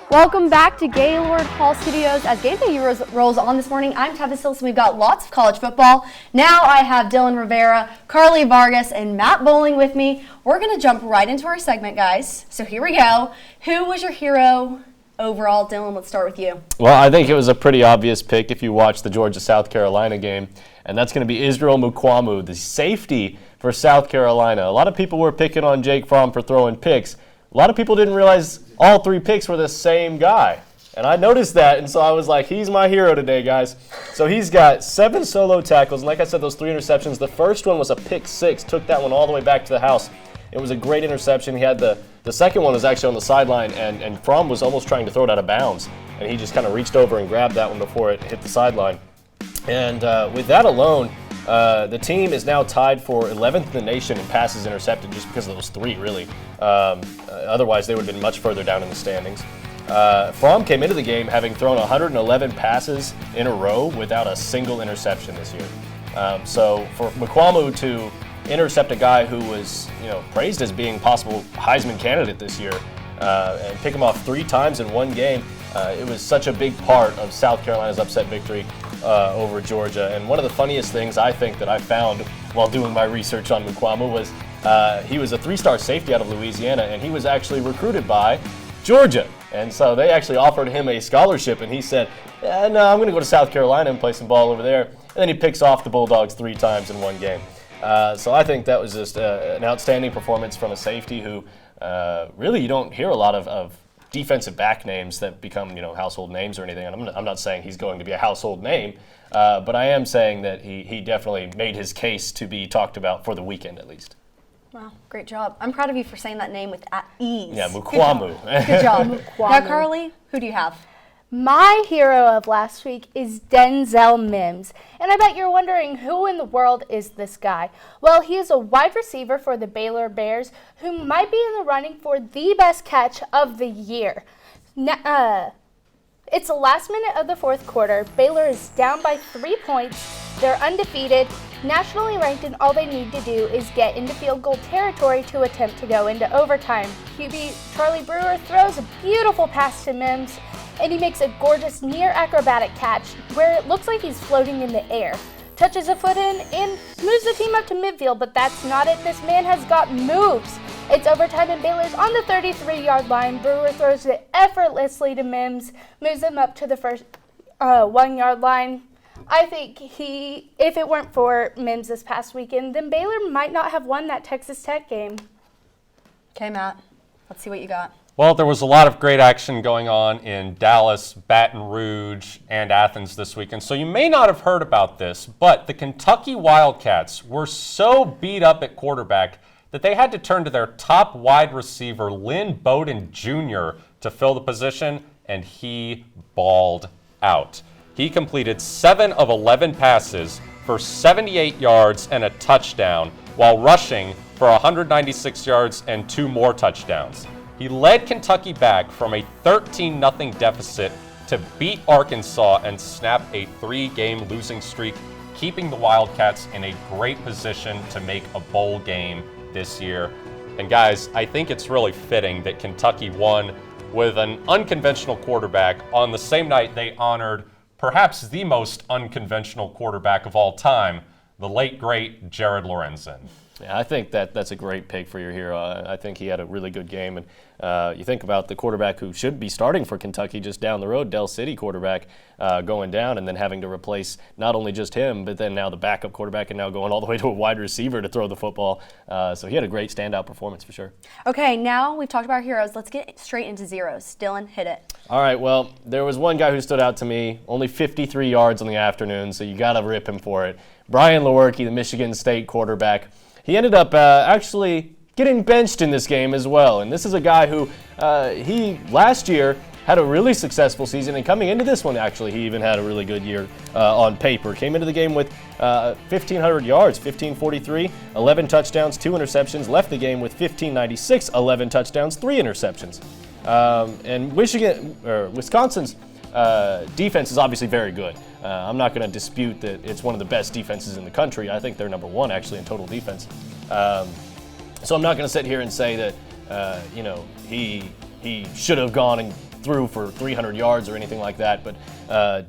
Welcome back to Gaylord Hall Studios. As Gameday U rolls on this morning, I'm Tabitha Sills, and we've got lots of college football. Now I have Dylan Rivera, Carly Vargas, and Matt Bowling with me. We're going to jump right into our segment, guys. So here we go. Who was your hero overall? Dylan, let's start with you. Well, I think it was a pretty obvious pick if you watch the Georgia-South Carolina game, and that's going to be Israel Mukwamu, the safety for South Carolina. A lot of people were picking on Jake Fromm for throwing picks. A lot of people didn't realize all 3 picks were the same guy. And I noticed that, and so I was like, he's my hero today, guys. So he's got 7 solo tackles, and like I said, those 3 interceptions. The first one was a pick 6, took that one all the way back to the house. It was a great interception. He had the second one was actually on the sideline, and Fromm was almost trying to throw it out of bounds. And he just kind of reached over and grabbed that one before it hit the sideline. And with that alone, the team is now tied for 11th in the nation in passes intercepted just because of those 3, really. Otherwise, they would have been much further down in the standings. Fromm came into the game having thrown 111 passes in a row without a single interception this year. So for Mukwamu to intercept a guy who was praised as being possible Heisman candidate this year and pick him off 3 times in one game, it was such a big part of South Carolina's upset victory over Georgia. And one of the funniest things I think that I found while doing my research on Mukwamu was he was a 3-star safety out of Louisiana, and he was actually recruited by Georgia. And so they actually offered him a scholarship, and he said, no, I'm going to go to South Carolina and play some ball over there. And then he picks off the Bulldogs 3 times in one game. So I think that was just an outstanding performance from a safety who really you don't hear a lot of defensive back names that become household names or anything. And I'm not saying he's going to be a household name, but I am saying that he definitely made his case to be talked about for the weekend at least. Wow, great job. I'm proud of you for saying that name with ease. Yeah, Mukwamu. Good job. Now, Carly, who do you have? My hero of last week is Denzel Mims. And I bet you're wondering, who in the world is this guy? Well, he is a wide receiver for the Baylor Bears who might be in the running for the best catch of the year. It's the last minute of the 4th quarter. Baylor is down by 3 points. They're undefeated, nationally ranked, and all they need to do is get into field goal territory to attempt to go into overtime. QB Charlie Brewer throws a beautiful pass to Mims, and he makes a gorgeous near acrobatic catch where it looks like he's floating in the air. Touches a foot in and moves the team up to midfield, but that's not it. This man has got moves. It's overtime and Baylor's on the 33-yard line. Brewer throws it effortlessly to Mims, moves them up to the first 1 yard line. I think if it weren't for Mims this past weekend, then Baylor might not have won that Texas Tech game. Okay, Matt, let's see what you got. Well, there was a lot of great action going on in Dallas, Baton Rouge, and Athens this weekend. So you may not have heard about this, but the Kentucky Wildcats were so beat up at quarterback that they had to turn to their top wide receiver, Lynn Bowden Jr., to fill the position, and he balled out. He completed 7 of 11 passes for 78 yards and a touchdown, while rushing for 196 yards and 2 more touchdowns. He led Kentucky back from a 13-0 deficit to beat Arkansas and snap a 3-game losing streak, keeping the Wildcats in a great position to make a bowl game this year. And guys, I think it's really fitting that Kentucky won with an unconventional quarterback on the same night they honored perhaps the most unconventional quarterback of all time, the late, great Jared Lorenzen. Yeah, I think that's a great pick for your hero. I think he had a really good game. And you think about the quarterback who should be starting for Kentucky just down the road, Del City quarterback, going down and then having to replace not only just him, but then now the backup quarterback and now going all the way to a wide receiver to throw the football. So he had a great standout performance for sure. Okay, now we've talked about heroes. Let's get straight into zeros. Dylan, hit it. All right, well, there was one guy who stood out to me, only 53 yards on the afternoon, so you got to rip him for it. Brian Lewerke, the Michigan State quarterback. He ended up actually getting benched in this game as well. And this is a guy who he last year had a really successful season. And coming into this one, actually, he even had a really good year on paper. Came into the game with 1,500 yards, 1,543, 11 touchdowns, 2 interceptions. Left the game with 1,596, 11 touchdowns, 3 interceptions. And Wisconsin's defense is obviously very good. I'm not going to dispute that it's one of the best defenses in the country. I think they're number 1 actually in total defense. So I'm not going to sit here and say that he should have gone and threw for 300 yards or anything like that, but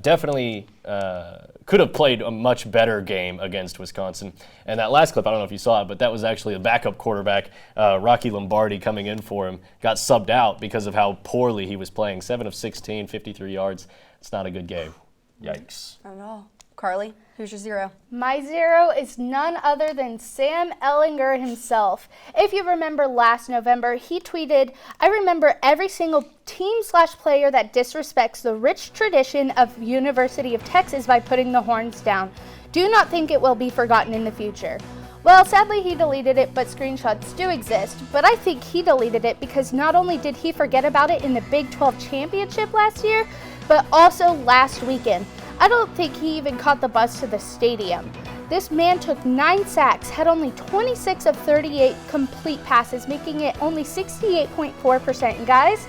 definitely could have played a much better game against Wisconsin. And that last clip, I don't know if you saw it, but that was actually a backup quarterback, Rocky Lombardi, coming in for him, got subbed out because of how poorly he was playing. 7 of 16, 53 yards. It's not a good game. Yikes. Not at all. Carly, who's your zero? My zero is none other than Sam Ehlinger himself. If you remember last November, he tweeted, "I remember every single team/player that disrespects the rich tradition of University of Texas by putting the horns down. Do not think it will be forgotten in the future." Well, sadly he deleted it, but screenshots do exist. But I think he deleted it because not only did he forget about it in the Big 12 championship last year, but also last weekend. I don't think he even caught the bus to the stadium. This man took 9 sacks, had only 26 of 38 complete passes, making it only 68.4%. And guys,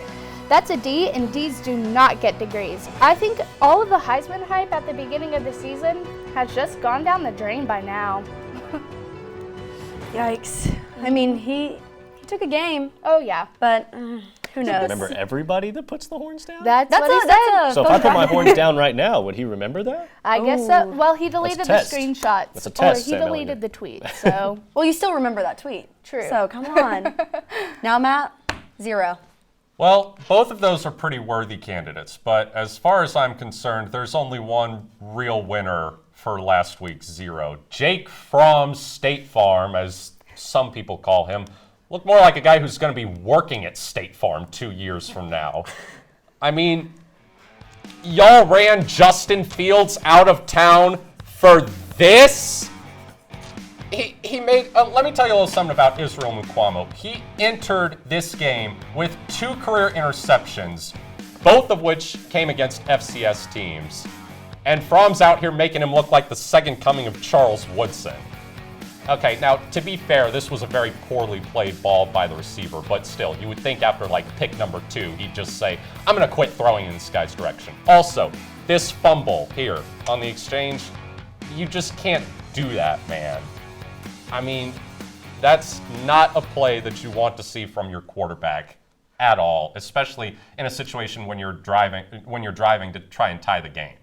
that's a D, and Ds do not get degrees. I think all of the Heisman hype at the beginning of the season has just gone down the drain by now. Yikes. I mean, he took a game. Oh, yeah. But who knows? Remember everybody that puts the horns down? That's what he said. So if I put my horns down right now, would he remember that? I guess so. Well, he deleted the test. screenshots. That's a test, Or he Sam deleted Ehlinger. the tweet, so. Well, you still remember that tweet. True. So come on. Now, Matt, zero. Well, both of those are pretty worthy candidates, but as far as I'm concerned, there's only one real winner for last week's zero. Jake from State Farm, as some people call him, looked more like a guy who's going to be working at State Farm 2 years from now. I mean, y'all ran Justin Fields out of town for this? He made, let me tell you a little something about Israel Mukwamo. He entered this game with 2 career interceptions, both of which came against FCS teams. And Fromm's out here making him look like the second coming of Charles Woodson. Okay, now, to be fair, this was a very poorly played ball by the receiver, but still, you would think after, pick number 2, he'd just say, I'm going to quit throwing in this guy's direction. Also, this fumble here on the exchange, you just can't do that, man. I mean, that's not a play that you want to see from your quarterback at all, especially in a situation when you're driving to try and tie the game.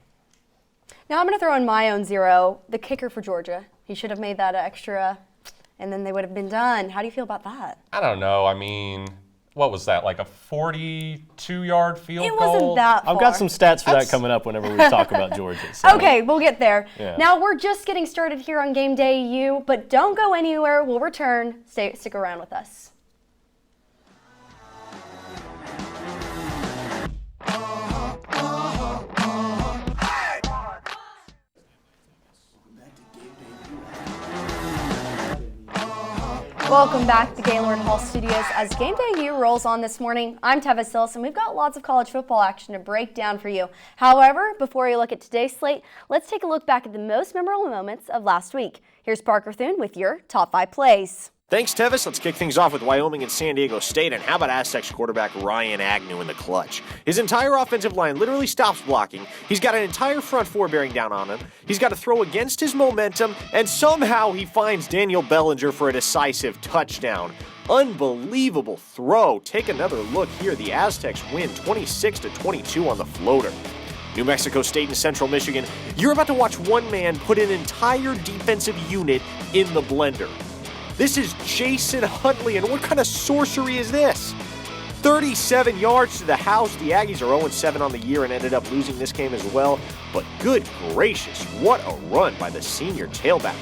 Now I'm going to throw in my own zero, the kicker for Georgia. He should have made that extra, and then they would have been done. How do you feel about that? I don't know. I mean, what was that, like a 42-yard field It goal? wasn't that far. I've got some stats for that coming up whenever we talk about Georgia. So. Okay, we'll get there. Yeah. Now, we're just getting started here on Game Day U, but don't go anywhere. We'll return. Stick around with us. Welcome back to Gaylord Hall Studios as Game Day U rolls on this morning. I'm Tevis Sills, and we've got lots of college football action to break down for you. However, before we look at today's slate, let's take a look back at the most memorable moments of last week. Here's Parker Thune with your top 5 plays. Thanks, Tevis. Let's kick things off with Wyoming and San Diego State, and how about Aztecs quarterback Ryan Agnew in the clutch? His entire offensive line literally stops blocking. He's got an entire front four bearing down on him. He's got to throw against his momentum, and somehow he finds Daniel Bellinger for a decisive touchdown. Unbelievable throw. Take another look here. The Aztecs win 26-22 on the floater. New Mexico State and Central Michigan. You're about to watch one man put an entire defensive unit in the blender. This is Jason Huntley, and what kind of sorcery is this? 37 yards to the house. The Aggies are 0-7 on the year and ended up losing this game as well. But good gracious, what a run by the senior tailback.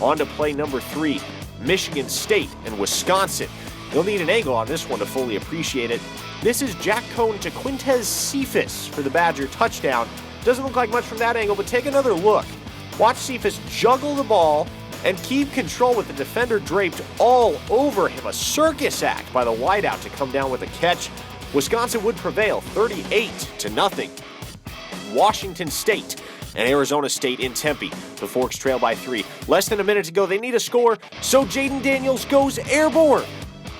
On to play number 3, Michigan State and Wisconsin. You'll need an angle on this one to fully appreciate it. This is Jack Cohn to Quintez Cephas for the Badger touchdown. Doesn't look like much from that angle, but take another look. Watch Cephas juggle the ball and keep control with the defender draped all over him. A circus act by the wideout to come down with a catch. Wisconsin would prevail 38-0. Washington State and Arizona State in Tempe. The Forks trail by 3. Less than a minute to go. They need a score, so Jaden Daniels goes airborne.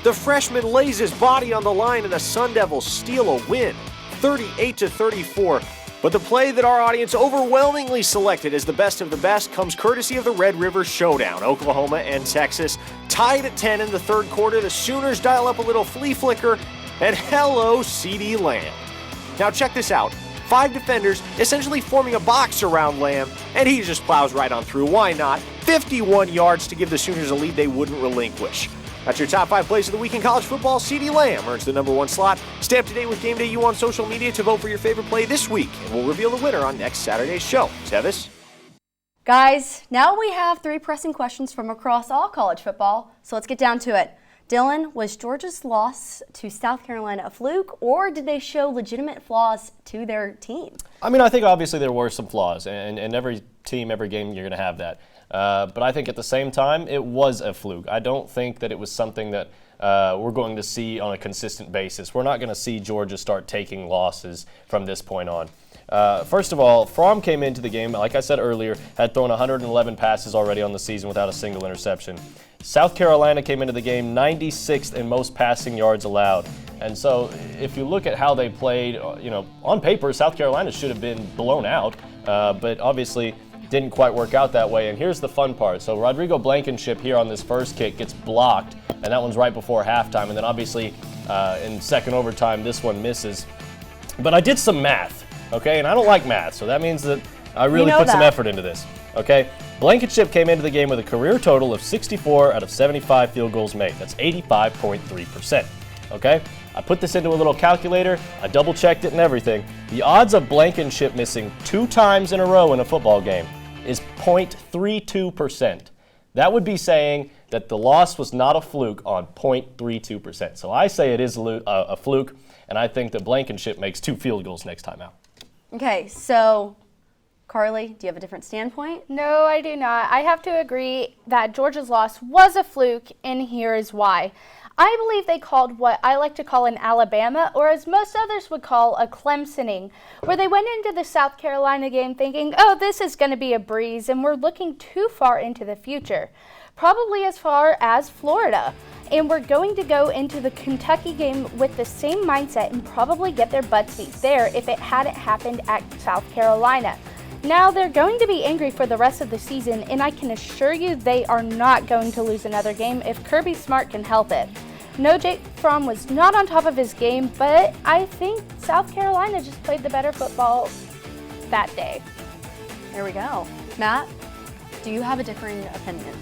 The freshman lays his body on the line and the Sun Devils steal a win, 38-34. But the play that our audience overwhelmingly selected as the best of the best comes courtesy of the Red River Showdown. Oklahoma and Texas tied at 10 in the third quarter. The Sooners dial up a little flea flicker, and hello, CeeDee Lamb. Now check this out. 5 defenders essentially forming a box around Lamb, and he just plows right on through. Why not? 51 yards to give the Sooners a lead they wouldn't relinquish. That's your top 5 plays of the week in college football. CeeDee Lamb earns the number 1 slot. Stay up to date with Game Day U on social media to vote for your favorite play this week, and we'll reveal the winner on next Saturday's show. Tevis? Guys, now we have 3 pressing questions from across all college football, so let's get down to it. Dylan, was Georgia's loss to South Carolina a fluke, or did they show legitimate flaws to their team? I mean, I think obviously there were some flaws, and every team, every game, you're going to have that. But I think at the same time, it was a fluke. I don't think that it was something that we're going to see on a consistent basis. We're not going to see Georgia start taking losses from this point on. First of all, Fromm came into the game, like I said earlier, had thrown 111 passes already on the season without a single interception. South Carolina came into the game 96th in most passing yards allowed. And so if you look at how they played, on paper, South Carolina should have been blown out, but obviously didn't quite work out that way. And here's the fun part. So Rodrigo Blankenship here on this first kick gets blocked, and that one's right before halftime. And then obviously in second overtime, this one misses. But I did some math, okay? And I don't like math, so that means that I really put some effort into this, okay? Blankenship came into the game with a career total of 64 out of 75 field goals made. That's 85.3%, okay? I put this into a little calculator. I double-checked it and everything. The odds of Blankenship missing 2 times in a row in a football game is 0.32%. That would be saying that the loss was not a fluke on 0.32%. So I say it is a fluke, and I think that Blankenship makes 2 field goals next time out. Okay, so Carly, do you have a different standpoint? No, I do not. I have to agree that Georgia's loss was a fluke, and here is why. I believe they called what I like to call an Alabama, or as most others would call a Clemsoning, where they went into the South Carolina game thinking, oh, this is going to be a breeze, and we're looking too far into the future, probably as far as Florida. And we're going to go into the Kentucky game with the same mindset and probably get their butts beat there if it hadn't happened at South Carolina. Now they're going to be angry for the rest of the season, and I can assure you they are not going to lose another game if Kirby Smart can help it. No, Jake Fromm was not on top of his game, but I think South Carolina just played the better football that day. There we go. Matt, do you have a differing opinion?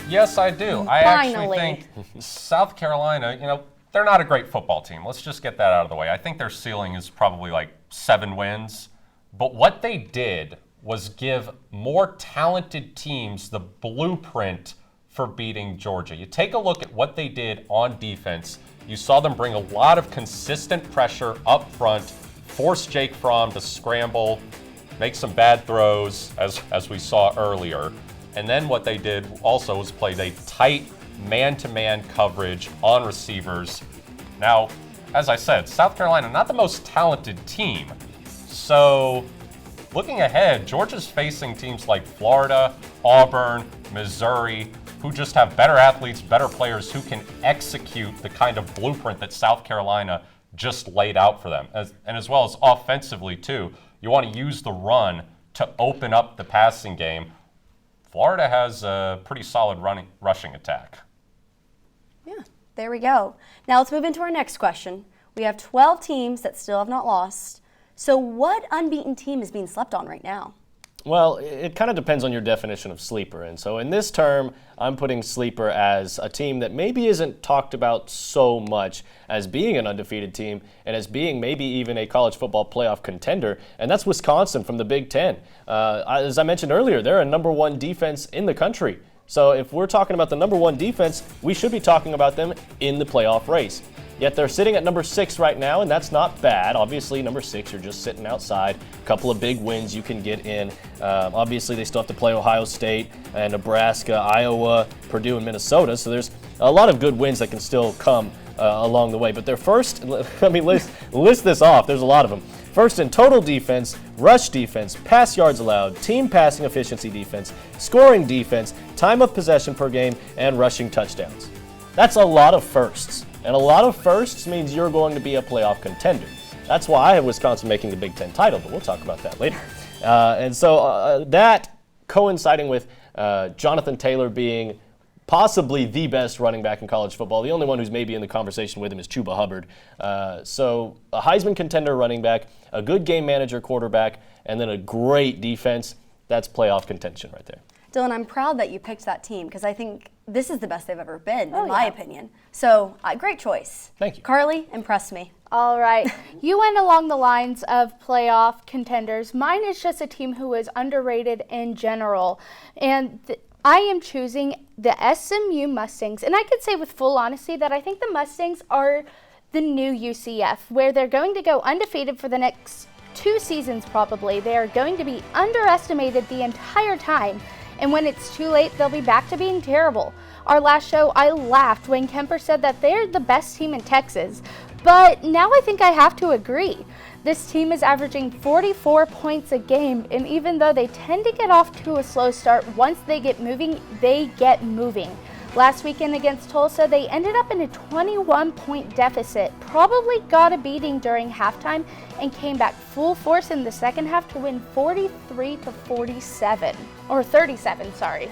Yes, I do. I actually think South Carolina, they're not a great football team. Let's just get that out of the way. I think their ceiling is probably like 7 wins. But what they did was give more talented teams the blueprint for beating Georgia. You take a look at what they did on defense. You saw them bring a lot of consistent pressure up front, force Jake Fromm to scramble, make some bad throws, as we saw earlier. And then what they did also was play a tight man-to-man coverage on receivers. Now, as I said, South Carolina, not the most talented team. So looking ahead, Georgia's facing teams like Florida, Auburn, Missouri, who just have better athletes, better players who can execute the kind of blueprint that South Carolina just laid out for them. And as well as offensively, too. You want to use the run to open up the passing game. Florida has a pretty solid rushing attack. Yeah, there we go. Now let's move into our next question. We have 12 teams that still have not lost. So what unbeaten team is being slept on right now? Well, it kind of depends on your definition of sleeper. And so in this term, I'm putting sleeper as a team that maybe isn't talked about so much as being an undefeated team and as being maybe even a college football playoff contender, and that's Wisconsin from the Big Ten. As I mentioned earlier, they're a #1 defense in the country. So if we're talking about the #1 defense, we should be talking about them in the playoff race. Yet they're sitting at number 6 right now, and that's not bad. Obviously, number 6, you're just sitting outside. A couple of big wins you can get in. Obviously, they still have to play Ohio State and Nebraska, Iowa, Purdue, and Minnesota. So there's a lot of good wins that can still come along the way. But they're first, I mean, list this off. There's a lot of them. First in total defense, rush defense, pass yards allowed, team passing efficiency defense, scoring defense, time of possession per game, and rushing touchdowns. That's a lot of firsts. And a lot of firsts means you're going to be a playoff contender. That's why I have Wisconsin making the Big Ten title, but we'll talk about that later. And so that coinciding with Jonathan Taylor being possibly the best running back in college football. The only one who's maybe in the conversation with him is Chuba Hubbard. So a Heisman contender running back, a good game manager quarterback, and then a great defense. That's playoff contention right there. Dylan, I'm proud that you picked that team because I think this is the best they've ever been, in my opinion. So, great choice. Thank you. Carly, impress me. All right. You went along the lines of playoff contenders. Mine is just a team who is underrated in general. And I am choosing the SMU Mustangs. And I could say with full honesty that I think the Mustangs are the new UCF, where they're going to go undefeated for the next 2 seasons probably. They are going to be underestimated the entire time. And when it's too late, they'll be back to being terrible. Our last show, I laughed when Kemper said that they're the best team in Texas. But now I think I have to agree. This team is averaging 44 points a game, and even though they tend to get off to a slow start, once they get moving, they get moving. Last weekend against Tulsa, they ended up in a 21-point deficit, probably got a beating during halftime, and came back full force in the second half to win 43-47. Or 37, sorry.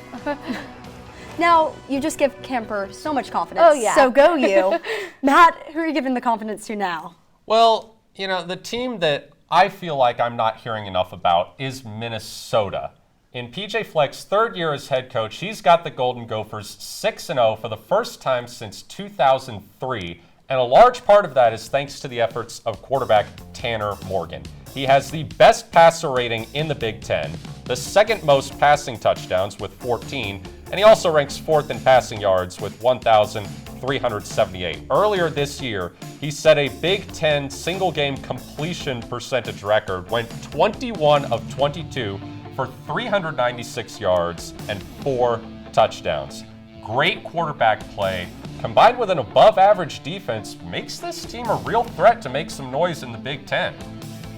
Now, you just give Kemper so much confidence. Oh, yeah. So go you. Matt, who are you giving the confidence to now? Well, you know, the team that I feel like I'm not hearing enough about is Minnesota. In PJ Fleck's 3rd year as head coach, he's got the Golden Gophers 6-0 for the first time since 2003, and a large part of that is thanks to the efforts of quarterback Tanner Morgan. He has the best passer rating in the Big Ten, the 2nd most passing touchdowns with 14, and he also ranks 4th in passing yards with 1,378. Earlier this year, he set a Big Ten single-game completion percentage record, went 21 of 22 for 396 yards and 4 touchdowns. Great quarterback play, combined with an above-average defense, makes this team a real threat to make some noise in the Big Ten.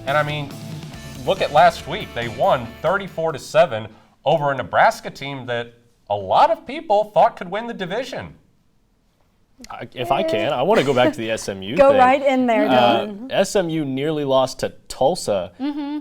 And I mean, look at last week. They won 34-7 over a Nebraska team that a lot of people thought could win the division. If I can, I want to go back to the SMU Go thing. right in there, Dylan. SMU nearly lost to Tulsa,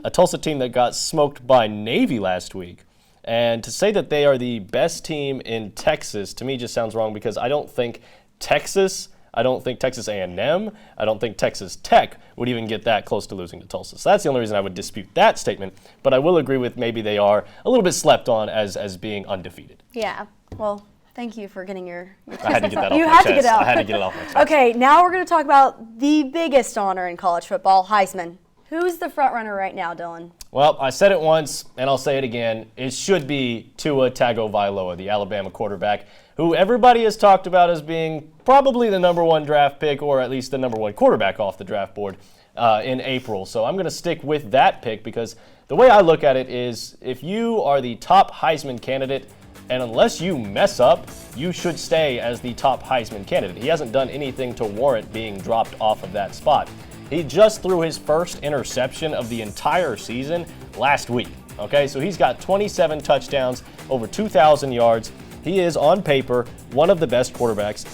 a Tulsa team that got smoked by Navy last week. And to say that they are the best team in Texas, to me just sounds wrong because I don't think Texas A&M, I don't think Texas Tech would even get that close to losing to Tulsa. So that's the only reason I would dispute that statement. But I will agree with maybe they are a little bit slept on as being undefeated. Yeah, well, Thank you for getting your I had to get that off you my had chest. to get it out. I had to get it off my chest. Okay, now we're going to talk about the biggest honor in college football, Heisman. Who's the front runner right now, Dylan? Well, I said it once, and I'll say it again. It should be Tua Tagovailoa, the Alabama quarterback, who everybody has talked about as being probably the #1 draft pick, or at least the #1 quarterback off the draft board in April. So I'm going to stick with that pick because the way I look at it is if you are the top Heisman candidate, and unless you mess up, you should stay as the top Heisman candidate. He hasn't done anything to warrant being dropped off of that spot. He just threw his first interception of the entire season last week. Okay, so he's got 27 touchdowns, over 2,000 yards. He is, on paper, one of the best quarterbacks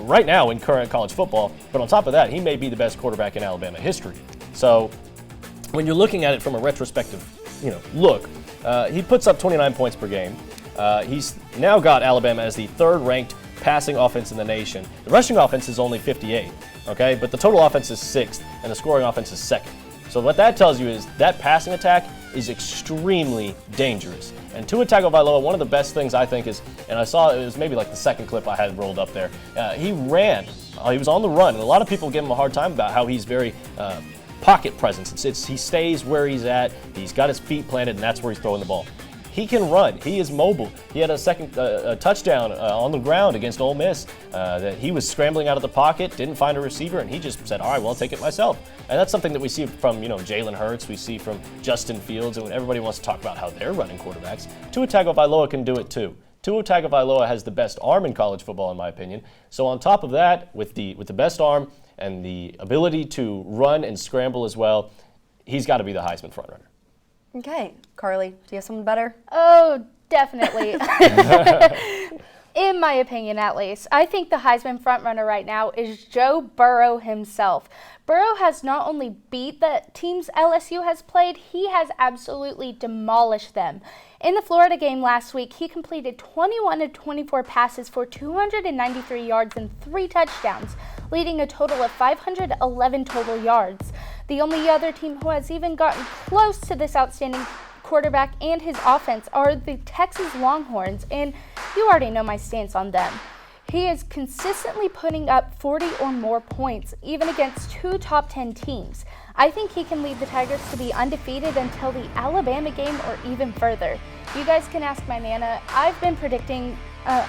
right now in current college football. But on top of that, he may be the best quarterback in Alabama history. So when you're looking at it from a retrospective, look, he puts up 29 points per game. He's now got Alabama as the 3rd-ranked passing offense in the nation. The rushing offense is only 58, okay? But the total offense is 6th, and the scoring offense is 2nd. So what that tells you is that passing attack is extremely dangerous. And Tua Tagovailoa, one of the best things I think is, and I saw it was maybe like the second clip I had rolled up there, he ran. He was on the run, and a lot of people give him a hard time about how he's very pocket presence. He stays where he's at, he's got his feet planted, and that's where he's throwing the ball. He can run. He is mobile. He had a touchdown on the ground against Ole Miss that he was scrambling out of the pocket, didn't find a receiver, and he just said, all right, well, I'll take it myself. And that's something that we see from, Jalen Hurts, we see from Justin Fields, and when everybody wants to talk about how they're running quarterbacks, Tua Tagovailoa can do it too. Tua Tagovailoa has the best arm in college football, in my opinion. So on top of that, with the best arm and the ability to run and scramble as well, he's got to be the Heisman frontrunner. Okay, Carly, do you have something better? Oh, definitely. In my opinion, at least. I think the Heisman frontrunner right now is Joe Burrow himself. Burrow has not only beat the teams LSU has played, he has absolutely demolished them. In the Florida game last week, he completed 21 of 24 passes for 293 yards and 3 touchdowns, leading a total of 511 total yards. The only other team who has even gotten close to this outstanding quarterback and his offense are the Texas Longhorns, and you already know my stance on them. He is consistently putting up 40 or more points, even against 2 top 10 teams. I think he can lead the Tigers to be undefeated until the Alabama game or even further. You guys can ask my Nana. I've been predicting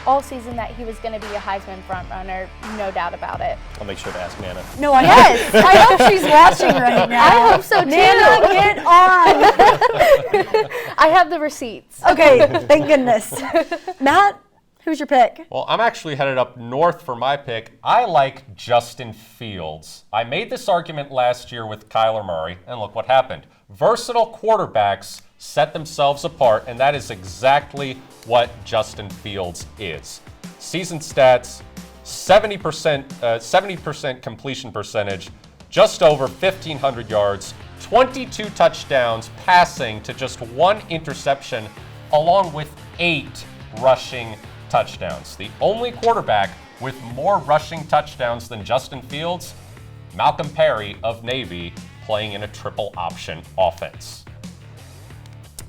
all season that he was going to be a Heisman frontrunner, no doubt about it. I'll make sure to ask Nana. No, yes, I hope she's watching right now. I hope so too. Nana, get on. I have the receipts. Okay, thank goodness. Matt, who's your pick? Well, I'm actually headed up north for my pick. I like Justin Fields. I made this argument last year with Kyler Murray, and look what happened. Versatile quarterbacks set themselves apart, and that is exactly what Justin Fields is. Season stats, 70% completion percentage, just over 1,500 yards, 22 touchdowns passing to just 1 interception, along with 8 rushing touchdowns. The only quarterback with more rushing touchdowns than Justin Fields, Malcolm Perry of Navy, playing in a triple option offense.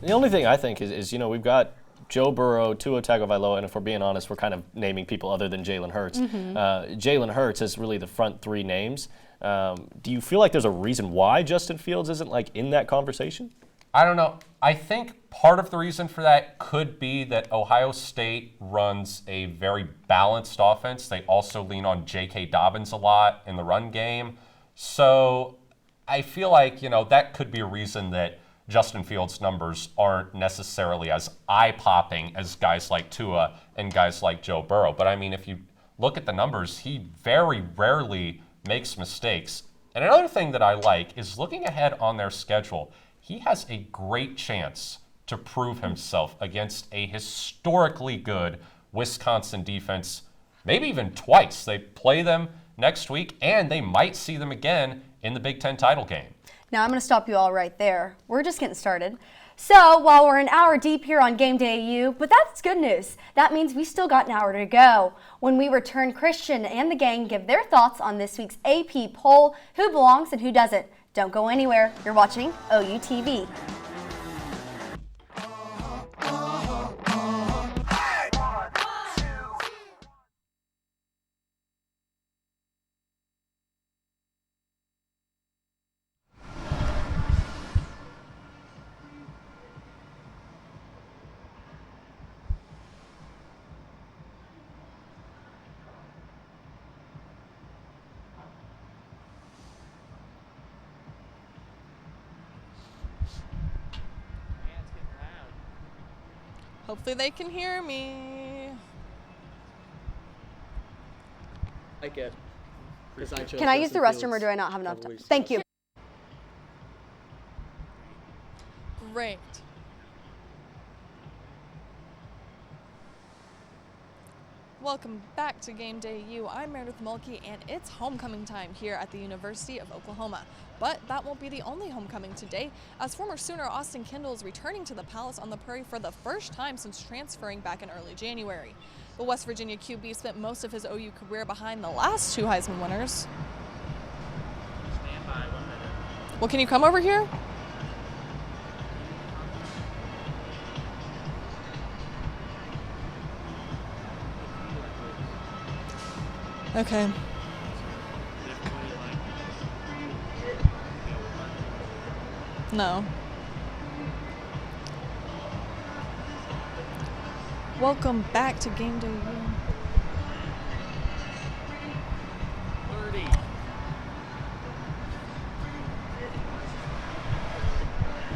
The only thing I think is we've got Joe Burrow, Tua Tagovailoa, and if we're being honest, we're kind of naming people other than Jalen Hurts. Jalen Hurts is really the front 3 names. Do you feel like there's a reason why Justin Fields isn't in that conversation? I don't know. I think part of the reason for that could be that Ohio State runs a very balanced offense. They also lean on J.K. Dobbins a lot in the run game. So I feel like, that could be a reason that Justin Fields' numbers aren't necessarily as eye-popping as guys like Tua and guys like Joe Burrow. But I mean, if you look at the numbers, he very rarely makes mistakes. And another thing that I like is looking ahead on their schedule. He has a great chance to prove himself against a historically good Wisconsin defense, maybe even twice. They play them next week, and they might see them again in the Big Ten title game. Now, I'm going to stop you all right there. We're just getting started. So, while we're an hour deep here on Gameday U, but that's good news. That means we still got an hour to go. When we return, Christian and the gang give their thoughts on this week's AP poll, who belongs and who doesn't. Don't go anywhere. You're watching OU TV. Hopefully they can hear me. Like it. Can I use the restroom or do I not have enough time? Thank you. Great. Welcome back to Gameday U. I'm Meredith Mulkey, and it's homecoming time here at the University of Oklahoma. But that won't be the only homecoming today, as former Sooner Austin Kendall is returning to the Palace on the Prairie for the first time since transferring back in early January. The West Virginia QB spent most of his OU career behind the last 2 Heisman winners. Stand by 1 minute. Well, can you come over here? Okay. No. Welcome back to Gameday U. 30.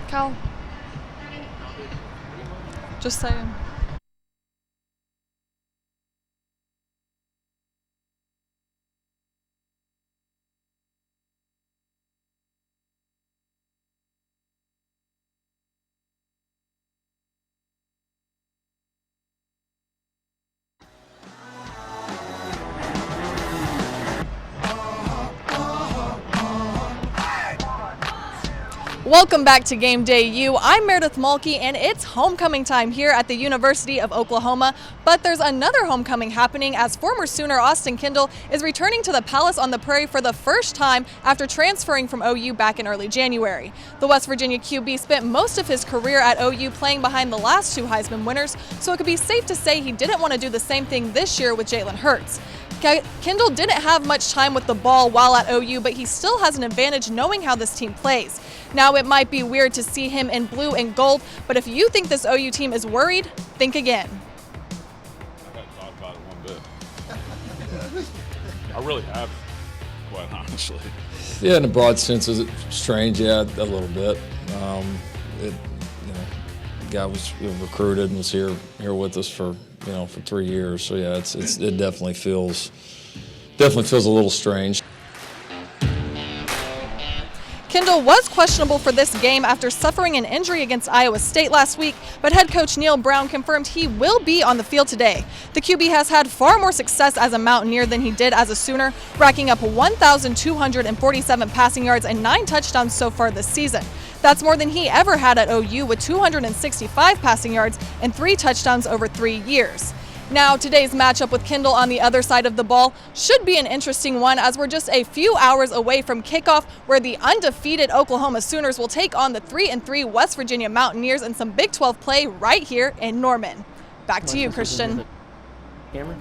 Cal. Just saying. Welcome back to Gameday U. I'm Meredith Mulkey, and it's homecoming time here at the University of Oklahoma. But there's another homecoming happening as former Sooner Austin Kendall is returning to the Palace on the Prairie for the first time after transferring from OU back in early January. The West Virginia QB spent most of his career at OU playing behind the last 2 Heisman winners, so it could be safe to say he didn't want to do the same thing this year with Jalen Hurts. Kendall didn't have much time with the ball while at OU, but he still has an advantage knowing how this team plays. Now, it might be weird to see him in blue and gold, but if you think this OU team is worried, think again. I hadn't thought about it one bit. I really haven't, quite honestly. Yeah, in a broad sense, is it strange? Yeah, a little bit. The guy was recruited and was here with us for 3 years. So yeah, it definitely feels a little strange. Kendall was questionable for this game after suffering an injury against Iowa State last week, but head coach Neil Brown confirmed he will be on the field today. The QB has had far more success as a Mountaineer than he did as a Sooner, racking up 1,247 passing yards and 9 touchdowns so far this season. That's more than he ever had at OU, with 265 passing yards and 3 touchdowns over 3 years. Now, today's matchup with Kendall on the other side of the ball should be an interesting one, as we're just a few hours away from kickoff, where the undefeated Oklahoma Sooners will take on the 3-3 West Virginia Mountaineers in some Big 12 play right here in Norman. Back to you, Christian. Cameron?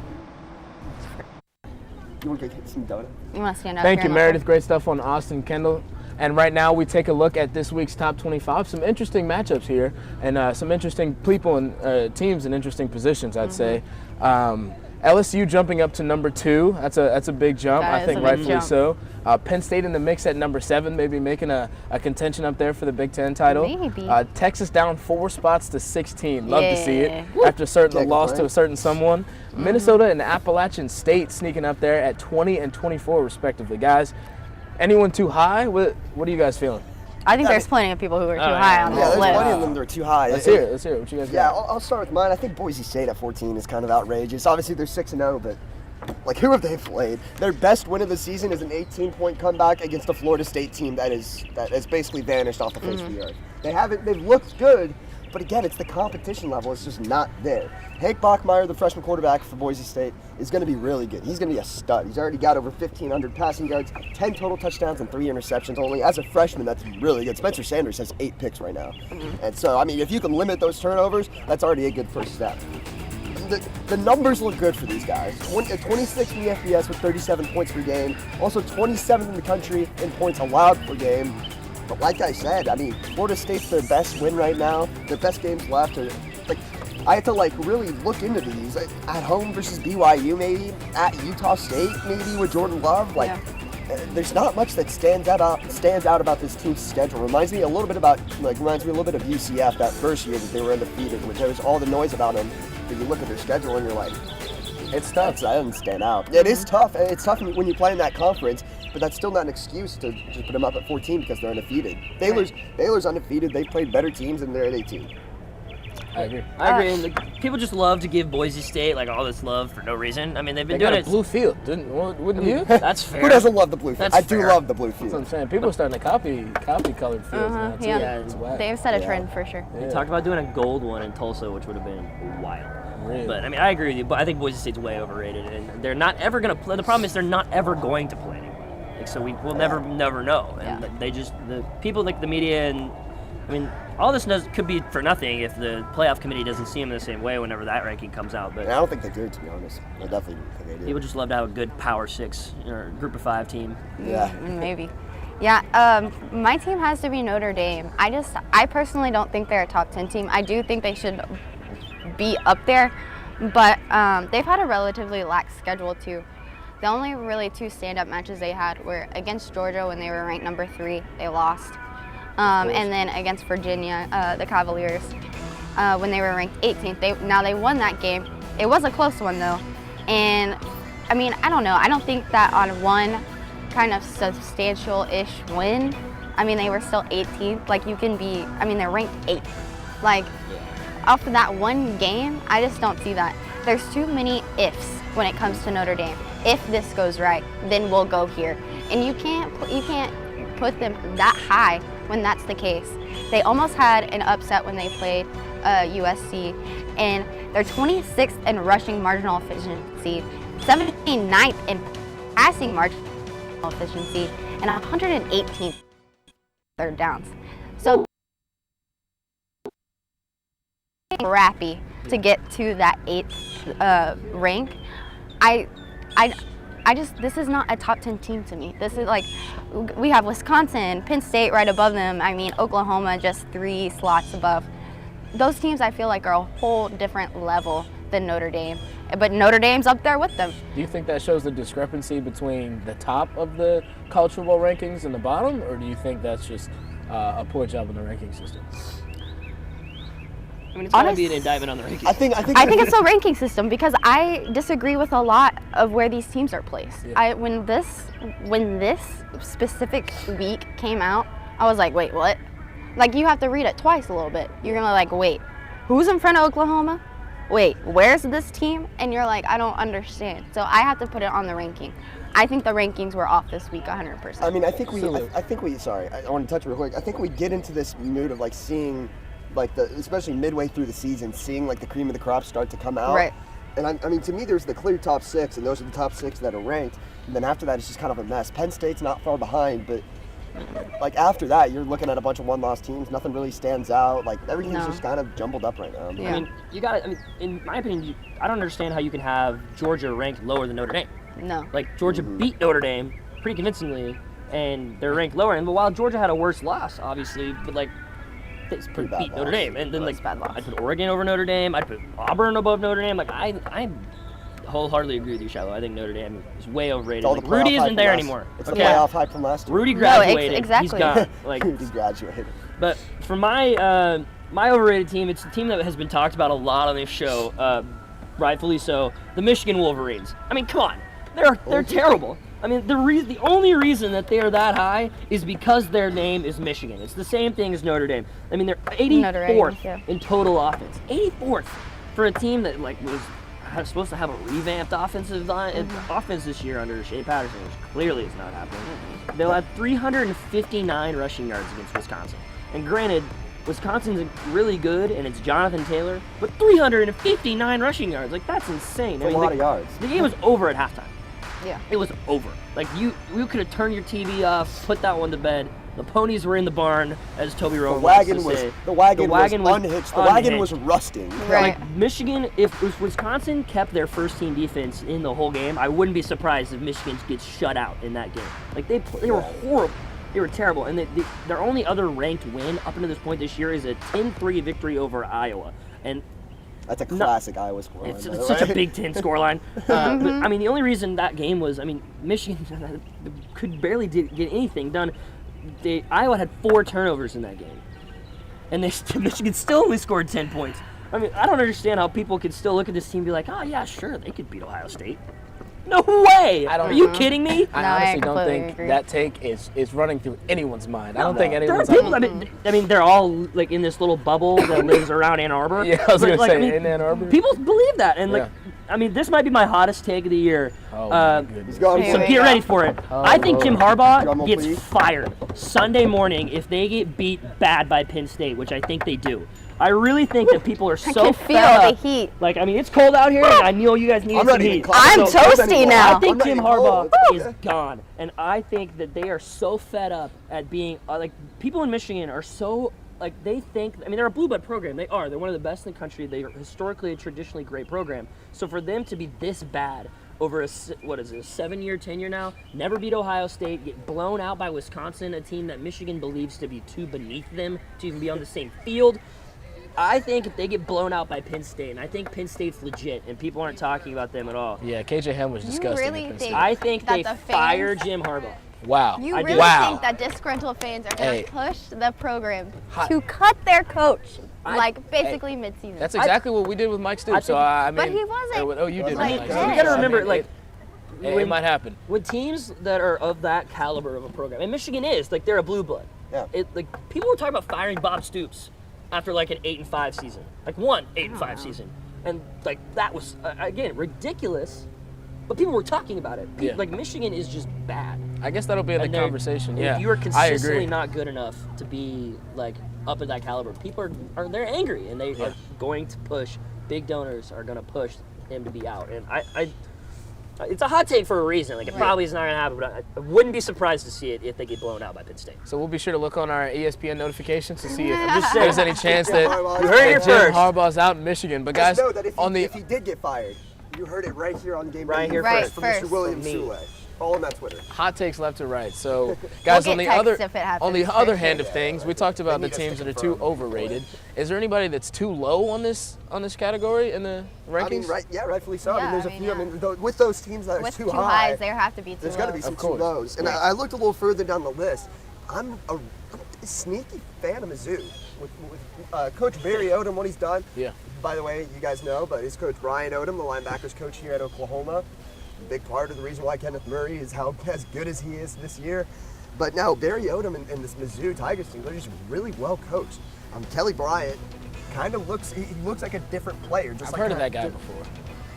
You want to get some donut? You want to stand up? Thank you, Meredith. Great stuff on Austin Kendall. And right now we take a look at this week's top 25. Some interesting matchups here, and some interesting people and teams in interesting positions, I'd say. LSU jumping up to number 2. That's a big jump. I think rightfully so. Penn State in the mix at number 7, maybe making a contention up there for the Big Ten title. Maybe. Texas down 4 spots to 16. Love to see it. After the loss to a certain someone. Minnesota and Appalachian State sneaking up there at 20 and 24 respectively. Guys, anyone too high? What are you guys feeling? I think there's plenty of people who are too high on this list. There's plenty of them that are too high. Let's hear it. What you guys got? Yeah, I'll start with mine. I think Boise State at 14 is kind of outrageous. Obviously, they're 6-0, but who have they played? Their best win of the season is an 18-point comeback against a Florida State team that has basically vanished off the face of the earth. They've looked good, but again, it's the competition level. It's just not there. Hank Bachmeier, the freshman quarterback for Boise State, is going to be really good. He's going to be a stud. He's already got over 1,500 passing yards, 10 total touchdowns, and 3 interceptions only. As a freshman, that's really good. Spencer Sanders has 8 picks right now. And so, if you can limit those turnovers, that's already a good first step. The numbers look good for these guys. 26 in the FBS with 37 points per game. Also 27th in the country in points allowed per game. But like I said, Florida State's their best win right now. Their best games left are I had to really look into these. At home versus BYU maybe, at Utah State maybe with Jordan Love. there's not much that stands out about this team's schedule. Reminds me a little bit of UCF that first year that they were undefeated, where there was all the noise about them. But you look at their schedule and you're like, it's tough. That doesn't stand out. It is tough. It's tough when you play in that conference, but that's still not an excuse to just put them up at 14 because they're undefeated. Baylor's undefeated. They've played better teams than they're at 18. I agree. And people just love to give Boise State all this love for no reason. I mean, they've been doing it. Blue field, wouldn't you? That's fair. Who doesn't love the blue field? That's I do fair. love the blue field. That's what I'm saying. People are starting to copy colored fields now too. Yeah, It's whack. they've set a trend for sure. They talked about doing a gold one in Tulsa, which would have been wild. Really? But I mean, I agree with you. But I think Boise State's way overrated, and they're not ever going to play. The problem is they're not ever going to play anyone. So we'll never know. And the people like the media and I mean, all this could be for nothing if the playoff committee doesn't see them the same way whenever that ranking comes out. But I don't think they do, to be honest. I definitely don't think they do. People just love to have a good Power 6 or Group of 5 team. Yeah. Maybe. Yeah, my team has to be Notre Dame. I personally don't think they're a top 10 team. I do think they should be up there, but they've had a relatively lax schedule too. The only really 2 stand-up matches they had were against Georgia when they were ranked number 3, they lost. And then against Virginia, the Cavaliers, when they were ranked 18th. They won that game. It was a close one though. And I mean, I don't know. I don't think that on one kind of substantial-ish win, I mean, they were still 18th. They're ranked 8th. Off of that one game, I just don't see that. There's too many ifs when it comes to Notre Dame. If this goes right, then we'll go here. And you can't put them that high when that's the case. They almost had an upset when they played USC, and they're 26th in rushing marginal efficiency, 79th in passing marginal efficiency, and 118th third downs. So crappy to get to that 8th rank. This is not a top 10 team to me. This is we have Wisconsin, Penn State right above them. I mean, Oklahoma just 3 slots above. Those teams I feel like are a whole different level than Notre Dame. But Notre Dame's up there with them. Do you think that shows the discrepancy between the top of the college football rankings and the bottom, or do you think that's just a poor job in the ranking system? I mean, it's gotta be an indictment on the ranking. I think it's a ranking system because I disagree with a lot of where these teams are placed. Yeah. When this specific week came out, I was like, wait, what? You have to read it twice a little bit. You're gonna wait, who's in front of Oklahoma? Wait, where's this team? And you're like, I don't understand. So I have to put it on the ranking. I think the rankings were off this week 100%. I mean, I think we. Sorry, I want to touch real quick. I think we get into this mood of seeing. Especially midway through the season, seeing the cream of the crop start to come out. Right. And I mean, to me, there's the clear top 6, and those are the top 6 that are ranked. And then after that, it's just kind of a mess. Penn State's not far behind, but after that, you're looking at a bunch of one-loss teams. Nothing really stands out. Everything's just kind of jumbled up right now. Yeah. I mean, in my opinion, I don't understand how you can have Georgia ranked lower than Notre Dame. No. Georgia beat Notre Dame pretty convincingly, and they're ranked lower. And while Georgia had a worse loss, obviously, but they beat Notre Dame, and then I'd put Oregon over Notre Dame. I'd put Auburn above Notre Dame. I wholeheartedly agree with you, Shiloh. I think Notre Dame is way overrated. Rudy isn't there anymore. It's the playoff hype from last year. Rudy graduated. No, exactly. He's gone. He's graduated. But for my overrated team, it's a team that has been talked about a lot on this show, rightfully so. The Michigan Wolverines. I mean, come on, they're terrible. I mean, the only reason that they are that high is because their name is Michigan. It's the same thing as Notre Dame. I mean, they're 84th in total offense. 84th for a team that was supposed to have a revamped offensive offense this year under Shea Patterson, which clearly is not happening. They'll have 359 rushing yards against Wisconsin. And granted, Wisconsin's really good, and it's Jonathan Taylor, but 359 rushing yards, that's insane. That's a lot of yards. The game was over at halftime. Yeah. It was over. You could have turned your TV off, put that one to bed. The ponies were in the barn, as Toby Rowan likes to say. The wagon was unhitched. The wagon was rusting. Right. Michigan, if Wisconsin kept their first team defense in the whole game, I wouldn't be surprised if Michigan gets shut out in that game. They were horrible. They were terrible. And their only other ranked win up until this point this year is a 10-3 victory over Iowa. And That's a classic Iowa scoreline. It's such a Big Ten scoreline. But, I mean, the only reason that game was, I mean, Michigan could barely get anything done. Iowa had 4 turnovers in that game, and Michigan still only scored 10 points. I mean, I don't understand how people could still look at this team and be like, oh yeah, sure, they could beat Ohio State. No way! Are you kidding me? I honestly don't think that take is running through anyone's mind. I don't think There anyone's are people, I mean, they're all like in this little bubble that lives around Ann Arbor. Yeah, I was going to say, I mean, in Ann Arbor. People believe that, and like, I mean, this might be my hottest take of the year. Oh my goodness. So get ready for it. I think Jim Harbaugh Drumroll, gets please. fired Sunday morning if they get beat bad by Penn State, which I think they do. I really think that people are so can fed feel up. the heat. Like, I mean, it's cold out here, and I know you guys need I'm some ready to heat. clap. I'm toasty now. I think I'm Jim ready to Harbaugh cold. is gone, and I think that they are so fed up at being like people in Michigan are so like they think. I mean, they're a blue blood program. They are. They're one of the best in the country. They are historically a traditionally great program. So for them to be this bad over a 7-year tenure now, never beat Ohio State, get blown out by Wisconsin, a team that Michigan believes to be too beneath them to even be on the same field. I think if they get blown out by Penn State, and I think Penn State's legit, and people aren't talking about them at all. Yeah, KJ Ham was disgusting. really at Penn think State. I think that they the fire fans- Jim Harbaugh. Wow. You I really do. Wow. think that disgruntled fans are going Hey. to push the program Hot. to cut their coach, like basically mid-season? That's exactly what we did with Mike Stoops. So I mean, But he wasn't. Oh, you did. Like, with Mike you Stoops. gotta I remember, mean, like, it might happen. With teams that are of that caliber of a program, and Michigan is, like, they're a blue blood. Yeah. Like, people were talking about firing Bob Stoops after, like, an 8-5 season. Like, one 8-5 season. And, like, that was, again, ridiculous. But people were talking about it. Yeah. Like, Michigan is just bad. I guess that'll be in the And they're- conversation. and Yeah, if you are I consistently agree. not good enough to be, like, up at that caliber, people are they're angry, and they are going to push. Big donors are going to push him to be out. And it's a hot take for a reason. Like, it probably is not going to happen, but I wouldn't be surprised to see it if they get blown out by Penn State. So we'll be sure to look on our ESPN notifications to see if just saying. there's any chance that You heard it here Jim first. Harbaugh's out in Michigan. But guys, Just know that if on he did get fired, you heard it right here on Game Right Day here U first. from Right Mr. William From me. Sule. Follow him on Twitter. hot takes left to right. So, guys, We'll on get the text other if it happens, on the for other sure. hand of things, we talked about They the need us teams to that are too confirm. overrated. Is there anybody that's too low on this category in the rankings? I mean, rightfully so. Yeah, I mean, there's I a mean, few. I mean, with those teams that are With too two high, highs, there have to be two there's got to be lows. some Of too course. lows. And I looked a little further down the list. I'm a sneaky fan of Mizzou. With Coach Barry Odom, what he's done. Yeah. By the way, you guys know, but his coach Brian Odom, the linebackers coach here at Oklahoma, a big part of the reason why Kenneth Murray is how as good as he is this year. But now Barry Odom and this Mizzou Tigers team, they're just really well coached. Kelly Bryant kind of looks, he looks like a different player. Just I've like heard of that guy before.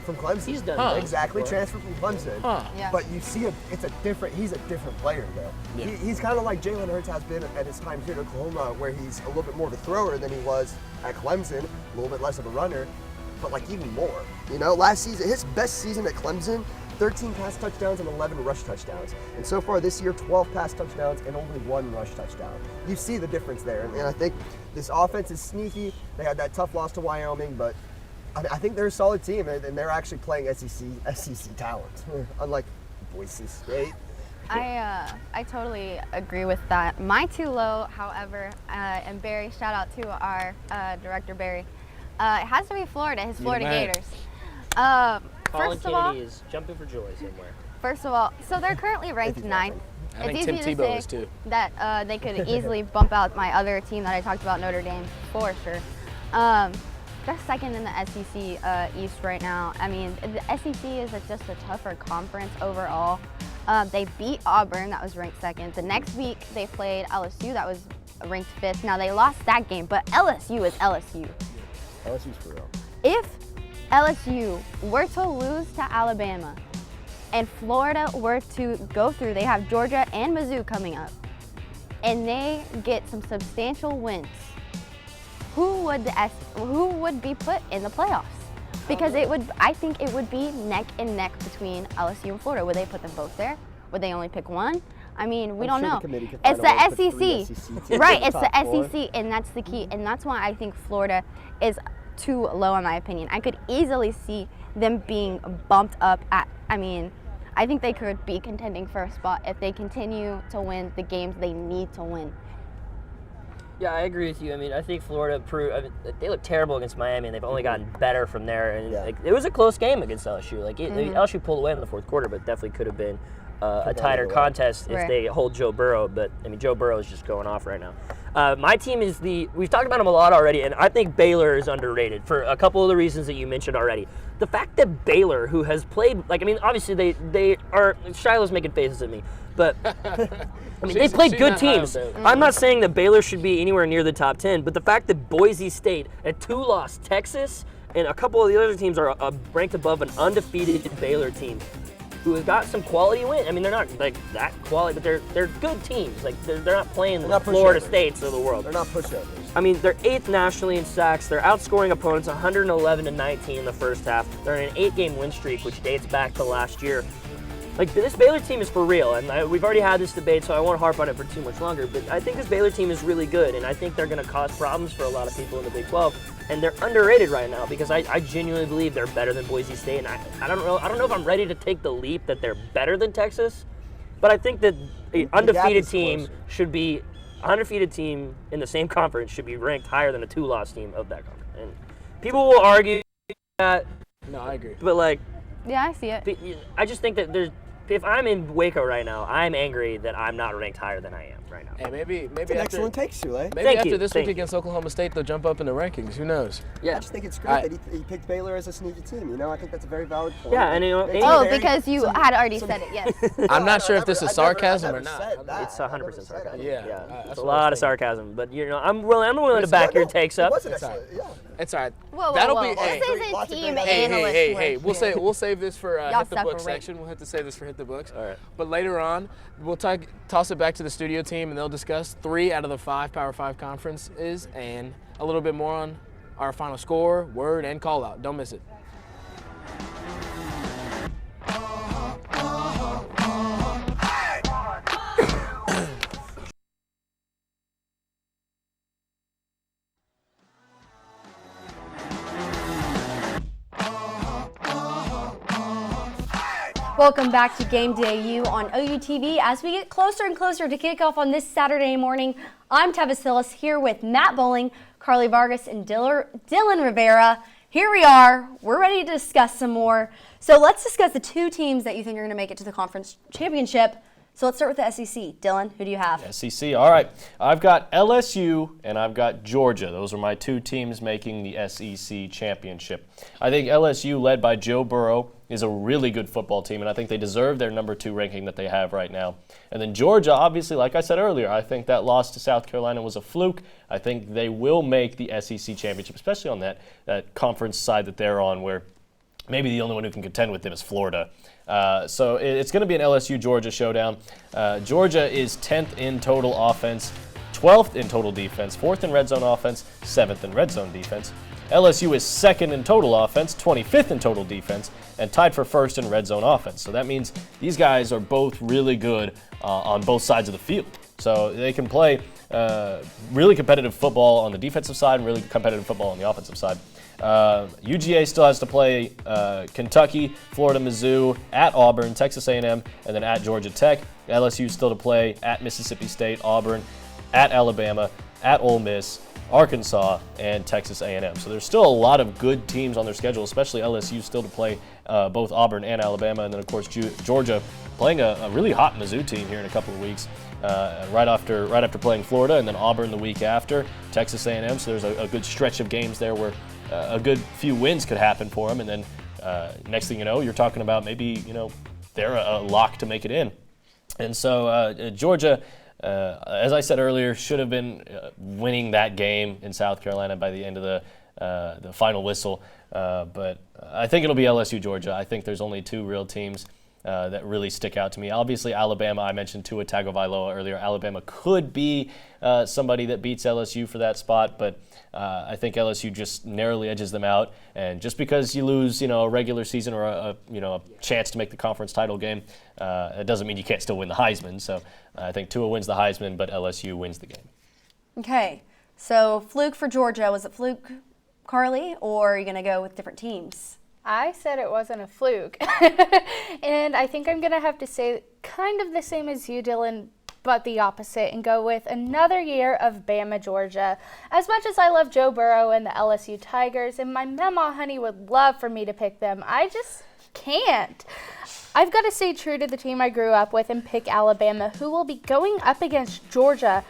From Clemson. He's done Huh. Exactly, before. transferred from Clemson. Huh. Yeah. But you see, he's a different player though. Yeah. He's kind of like Jalen Hurts has been at his time here at Oklahoma, where he's a little bit more of a thrower than he was at Clemson, a little bit less of a runner, but like even more. You know, last season, his best season at Clemson, 13 pass touchdowns and 11 rush touchdowns. And so far this year, 12 pass touchdowns and only 1 rush touchdown. You see the difference there. And I think this offense is sneaky. They had that tough loss to Wyoming, but I think they're a solid team, and they're actually playing SEC talent, unlike Boise State. I totally agree with that. My too low, however, and Barry, shout out to our director Barry, it has to be Florida, his Florida man. Gators. Colin First of all, Kennedy is jumping for joy somewhere. First of all, so they're currently ranked he's 9th. I think It's Tim easy to Tebow say is too. that they could easily bump out my other team that I talked about, Notre Dame, for sure. They're second in the SEC East right now. I mean, the SEC is just a tougher conference overall. They beat Auburn, that was ranked 2nd. The next week, they played LSU, that was ranked 5th. Now, they lost that game, but LSU is LSU. LSU's for real. If LSU were to lose to Alabama and Florida were to go through, they have Georgia and Mizzou coming up, and they get some substantial wins, who would be put in the playoffs? Because I think it would be neck and neck between LSU and Florida. Would they put them both there? Would they only pick one? I mean, we I'm don't sure the know. committee could It's find a way to the put 3 SEC, SEC teams right? in the It's the top 4. SEC, and that's the key, and that's why I think Florida is too low in my opinion. I could easily see them being bumped up at. I mean, I think they could be contending for a spot if they continue to win the games they need to win. Yeah, I agree with you. I mean, I think Florida they look terrible against Miami, and they've only gotten better from there. And it was a close game against LSU. LSU pulled away in the fourth quarter, but definitely could have been a tighter contest if they hold Joe Burrow. But I mean, Joe Burrow is just going off right now. My team is we've talked about them a lot already, and I think Baylor is underrated for a couple of the reasons that you mentioned already. The fact that Baylor, who has played, obviously they are, Shiloh's making faces at me, but they played good teams. I'm not saying that Baylor should be anywhere near the top 10, but the fact that Boise State, a 2-loss Texas, and a couple of the other teams are ranked above an undefeated Baylor team, who has got some quality win. I mean, they're not that quality, but they're good teams. They're not playing the Florida States of the world. They're not pushovers. I mean, they're 8th nationally in sacks. They're outscoring opponents 111-19 in the first half. They're in an 8-game win streak, which dates back to last year. This Baylor team is for real, and we've already had this debate, so I won't harp on it for too much longer, but I think this Baylor team is really good, and I think they're going to cause problems for a lot of people in the Big 12, and they're underrated right now because I genuinely believe they're better than Boise State, and I don't know if I'm ready to take the leap that they're better than Texas, but I think that an undefeated team should be, an undefeated team in the same conference should be ranked higher than a 2-loss team of that conference, and people will argue that. No, I agree. But yeah, I see it. I just think that if I'm in Waco right now, I'm angry that I'm not ranked higher than I am right now. Hey, maybe It's an excellent take, Sule. Maybe after this week against Oklahoma State, they'll jump up in the rankings. Who knows? Yeah. I just think it's great that he picked Baylor as a sneaky team. I think that's a very valid point. Yeah, and because you had already said it, yes. I'm not sure if this is sarcasm or not. It's 100% sarcasm. Yeah. It's a lot of sarcasm, but I'm willing to back your takes up. It's all right. Whoa, That'll be. This is a team Hey. We'll save this for Hit the Book section. We'll have to save this for Hit the Books. All right. But later on, we'll toss it back to the studio team, and they'll discuss 3 out of the 5 Power 5 conferences and a little bit more on our final score, word, and call out. Don't miss it. Welcome back to Gameday U on OU TV. As we get closer and closer to kickoff on this Saturday morning, I'm Tevasilis here with Matt Bowling, Carly Vargas, and Dylan Rivera. Here we are. We're ready to discuss some more. So let's discuss the 2 teams that you think are going to make it to the conference championship. So let's start with the SEC. Dylan, who do you have? SEC, all right. I've got LSU and I've got Georgia. Those are my 2 teams making the SEC championship. I think LSU, led by Joe Burrow, is a really good football team, and I think they deserve their number 2 ranking that they have right now. And then Georgia, obviously, like I said earlier, I think that loss to South Carolina was a fluke. I think they will make the SEC championship, especially on that conference side that they're on, where maybe the only one who can contend with them is Florida. So it's going to be an LSU-Georgia showdown. Georgia is 10th in total offense, 12th in total defense, 4th in red zone offense, 7th in red zone defense. LSU is 2nd in total offense, 25th in total defense, and tied for 1st in red zone offense. So that means these guys are both really good on both sides of the field. So they can play really competitive football on the defensive side and really competitive football on the offensive side. UGA still has to play Kentucky, Florida, Mizzou, at Auburn, Texas A&M, and then at Georgia Tech. LSU still to play at Mississippi State, Auburn, at Alabama, at Ole Miss, Arkansas, and Texas A&M. So there's still a lot of good teams on their schedule, especially LSU still to play both Auburn and Alabama, and then of course Georgia playing a really hot Mizzou team here in a couple of weeks. Right after playing Florida, and then Auburn the week after, Texas A&M. So there's a good stretch of games there where a good few wins could happen for them, and then next thing you know, you're talking about maybe they're a lock to make it in. And so Georgia, as I said earlier, should have been winning that game in South Carolina by the end of the final whistle. But I think it'll be LSU Georgia. I think there's only 2 real teams that really stick out to me. Obviously, Alabama, I mentioned Tua Tagovailoa earlier. Alabama could be somebody that beats LSU for that spot, but I think LSU just narrowly edges them out. And just because you lose, a regular season or a chance to make the conference title game, it doesn't mean you can't still win the Heisman. So I think Tua wins the Heisman, but LSU wins the game. Okay, so fluke for Georgia. Was it fluke, Carly, or are you going to go with different teams? I said it wasn't a fluke. And I think I'm going to have to say kind of the same as you, Dylan. but the opposite and go with another year of Bama, Georgia. As much as I love Joe Burrow and the LSU Tigers, and my mama honey would love for me to pick them, I just can't. I've got to stay true to the team I grew up with and pick Alabama, who will be going up against Georgia.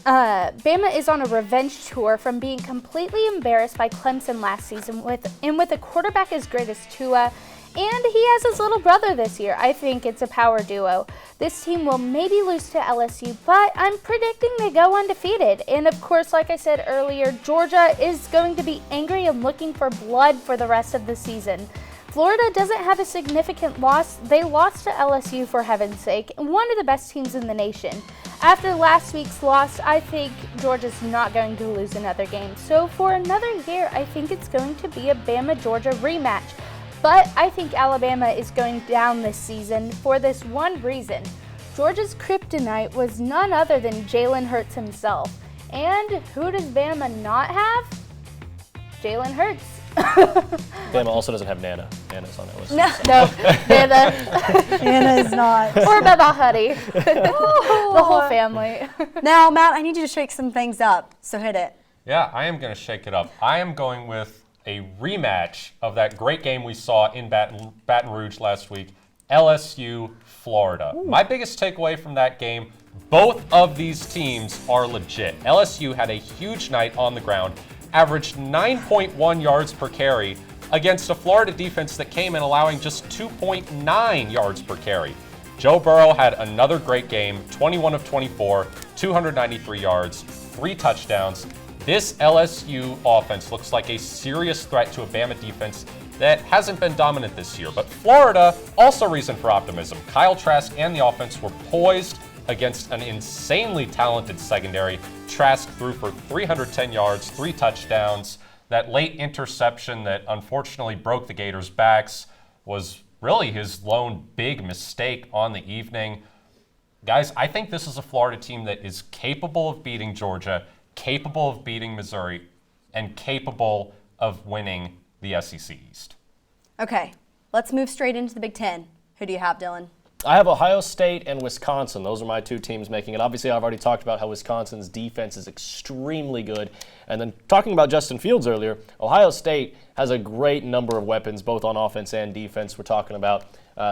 Bama is on a revenge tour from being completely embarrassed by Clemson last season with a quarterback as great as Tua, and he has his little brother this year. I think it's a power duo. This team will maybe lose to LSU, but I'm predicting they go undefeated. And of course, like I said earlier, Georgia is going to be angry and looking for blood for the rest of the season. Florida doesn't have a significant loss. They lost to LSU, for heaven's sake, one of the best teams in the nation. After last week's loss, I think Georgia's not going to lose another game. So for another year, I think it's going to be a Bama-Georgia rematch. But I think Alabama is going down this season for this one reason. Georgia's kryptonite was none other than Jalen Hurts himself. And who does Bama not have? Jalen Hurts. Bama also doesn't have Nana. Nana's on that list. No, Nana is not. Or Baba Huddy. The whole family. Now, Matt, I need you to shake some things up, so hit it. Yeah, I am going to shake it up. I am going with a rematch of that great game we saw in Baton Rouge last week, LSU, Florida. Ooh. My biggest takeaway from that game, both of these teams are legit. LSU had a huge night on the ground, averaged 9.1 yards per carry against a Florida defense that came in allowing just 2.9 yards per carry. Joe Burrow had another great game, 21 of 24, 293 yards, 3 touchdowns. This LSU offense looks like a serious threat to a Bama defense that hasn't been dominant this year. But Florida, also reason for optimism. Kyle Trask and the offense were poised against an insanely talented secondary. Trask threw for 310 yards, 3 touchdowns. That late interception that unfortunately broke the Gators' backs was really his lone big mistake on the evening. Guys, I think this is a Florida team that is capable of beating Georgia, capable of beating Missouri, and capable of winning the SEC East. Okay, let's move straight into the Big Ten. Who do you have, Dylan? I have Ohio State and Wisconsin. Those are my two teams making it. Obviously, I've already talked about how Wisconsin's defense is extremely good. And then talking about Justin Fields earlier, Ohio State has a great number of weapons, both on offense and defense. We're talking about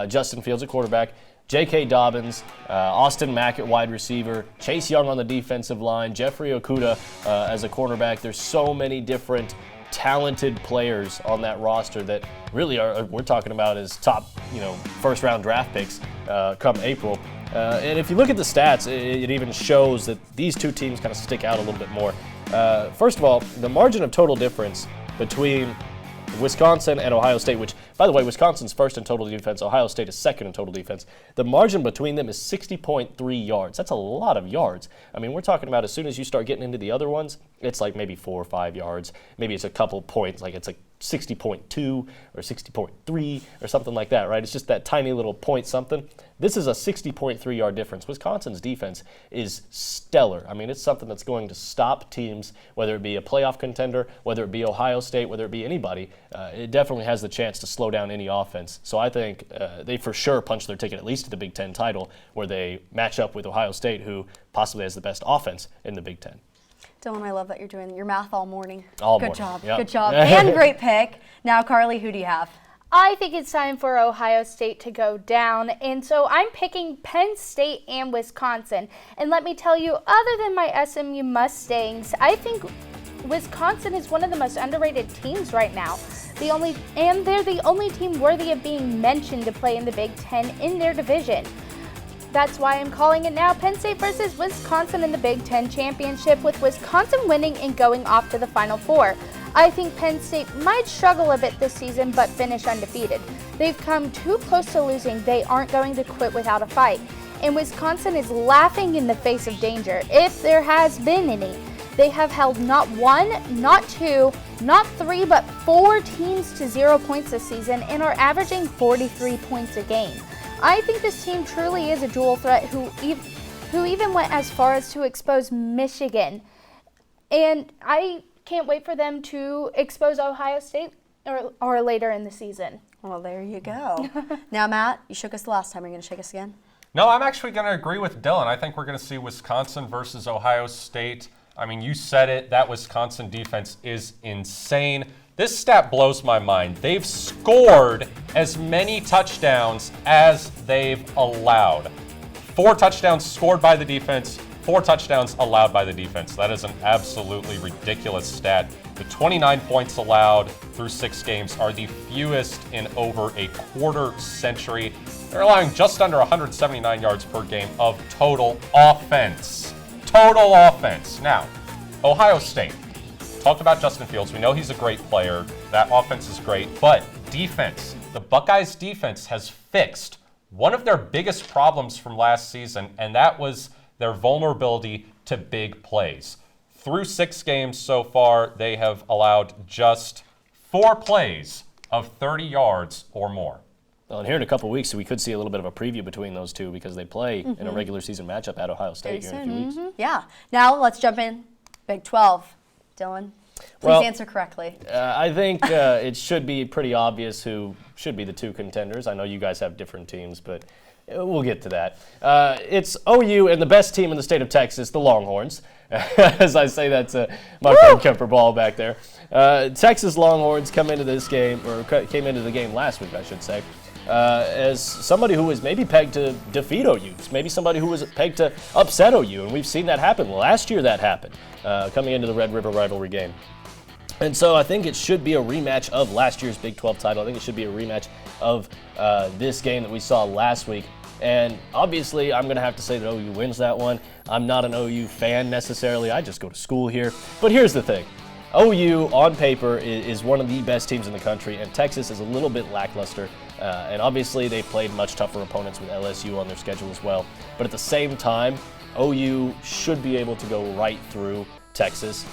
Justin Fields at quarterback, J.K. Dobbins, Austin Mack at wide receiver, Chase Young on the defensive line, Jeffrey Okudah as a cornerback. There's so many different talented players on that roster that really we're talking about as top, first-round draft picks come April. And if you look at the stats, it even shows that these two teams kind of stick out a little bit more. First of all, the margin of total difference between Wisconsin and Ohio State, which, by the way, Wisconsin's first in total defense, Ohio State is second in total defense. The margin between them is 60.3 yards. That's a lot of yards. I mean, we're talking about as soon as you start getting into the other ones, it's like maybe 4 or 5 yards. Maybe it's a couple points, like it's like 60.2 or 60.3 or something like that, right? It's just that tiny little point something. This is a 60.3 yard difference. Wisconsin's defense is stellar. I mean, it's something that's going to stop teams, whether it be a playoff contender, whether it be Ohio State, whether it be anybody. It definitely has the chance to slow down any offense. So I think they for sure punch their ticket at least to the Big Ten title, where they match up with Ohio State, who possibly has the best offense in the Big Ten. Dylan, I love that you're doing your math all morning. Good job. Yep. Good job. And great pick. Now, Carly, who do you have? I think it's time for Ohio State to go down, and so I'm picking Penn State and Wisconsin. And let me tell you, other than my SMU Mustangs, I think Wisconsin is one of the most underrated teams right now. They're the only team worthy of being mentioned to play in the Big Ten in their division. That's why I'm calling it now, Penn State versus Wisconsin in the Big Ten Championship, with Wisconsin winning and going off to the Final Four. I think Penn State might struggle a bit this season, but finish undefeated. They've come too close to losing. They aren't going to quit without a fight. And Wisconsin is laughing in the face of danger, if there has been any. They have held not 1, not 2, not 3, but 4 teams to 0 points this season and are averaging 43 points a game. I think this team truly is a dual threat who even went as far as to expose Michigan. And I can't wait for them to expose Ohio State or later in the season. Well, there you go. Now, Matt, you shook us the last time. Are you going to shake us again? No, I'm actually going to agree with Dylan. I think we're going to see Wisconsin versus Ohio State. I mean, you said it. That Wisconsin defense is insane. This stat blows my mind. They've scored as many touchdowns as they've allowed. 4 touchdowns scored by the defense, 4 touchdowns allowed by the defense. That is an absolutely ridiculous stat. The 29 points allowed through 6 games are the fewest in over a quarter century. They're allowing just under 179 yards per game of total offense. Total offense. Now, Ohio State. Talked about Justin Fields. We know he's a great player. That offense is great. But defense. The Buckeyes' defense has fixed one of their biggest problems from last season, and that was their vulnerability to big plays. Through 6 games so far, they have allowed just 4 plays of 30 yards or more. Well, and here in a couple of weeks, we could see a little bit of a preview between those two because they play in a regular season matchup at Ohio State here in a few weeks. Yeah. Now let's jump in. Big 12. Dylan, please answer correctly. I think it should be pretty obvious who should be the 2 contenders. I know you guys have different teams, but we'll get to that. It's OU and the best team in the state of Texas, the Longhorns. As I say, that's my friend Kemper Ball back there. Texas Longhorns came into the game last week, I should say, as somebody who was maybe pegged to defeat OU, maybe somebody who was pegged to upset OU, and we've seen that happen. Last year that happened, coming into the Red River rivalry game. And so I think it should be a rematch of last year's Big 12 title. I think it should be a rematch of this game that we saw last week. And obviously, I'm going to have to say that OU wins that one. I'm not an OU fan necessarily. I just go to school here. But here's the thing. OU, on paper, is one of the best teams in the country, and Texas is a little bit lackluster. And obviously, they played much tougher opponents with LSU on their schedule as well. But at the same time, OU should be able to go right through Texas.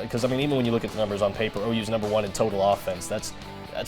Because, I mean, even when you look at the numbers on paper, OU's number 1 in total offense. That's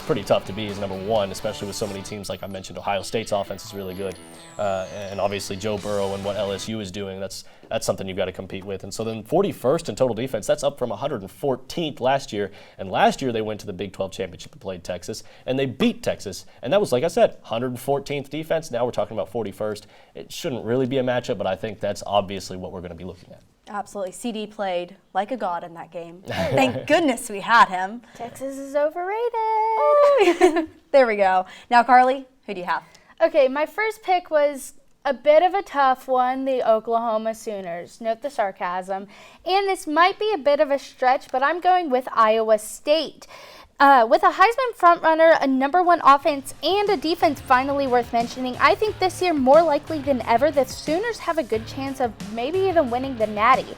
pretty tough to be as number 1, especially with so many teams. Like I mentioned, Ohio State's offense is really good. And obviously Joe Burrow and what LSU is doing, that's something you've got to compete with. And so then 41st in total defense, that's up from 114th last year. And last year they went to the Big 12 championship and played Texas, and they beat Texas. And that was, like I said, 114th defense. Now we're talking about 41st. It shouldn't really be a matchup, but I think that's obviously what we're going to be looking at. Absolutely. CD played like a god in that game. Thank goodness we had him. Texas is overrated. There we go. Now, Carly, who do you have? Okay, my first pick was a bit of a tough one, the Oklahoma Sooners. Note the sarcasm. And this might be a bit of a stretch, but I'm going with Iowa State. With a Heisman frontrunner, a number 1 offense, and a defense finally worth mentioning, I think this year more likely than ever the Sooners have a good chance of maybe even winning the Natty.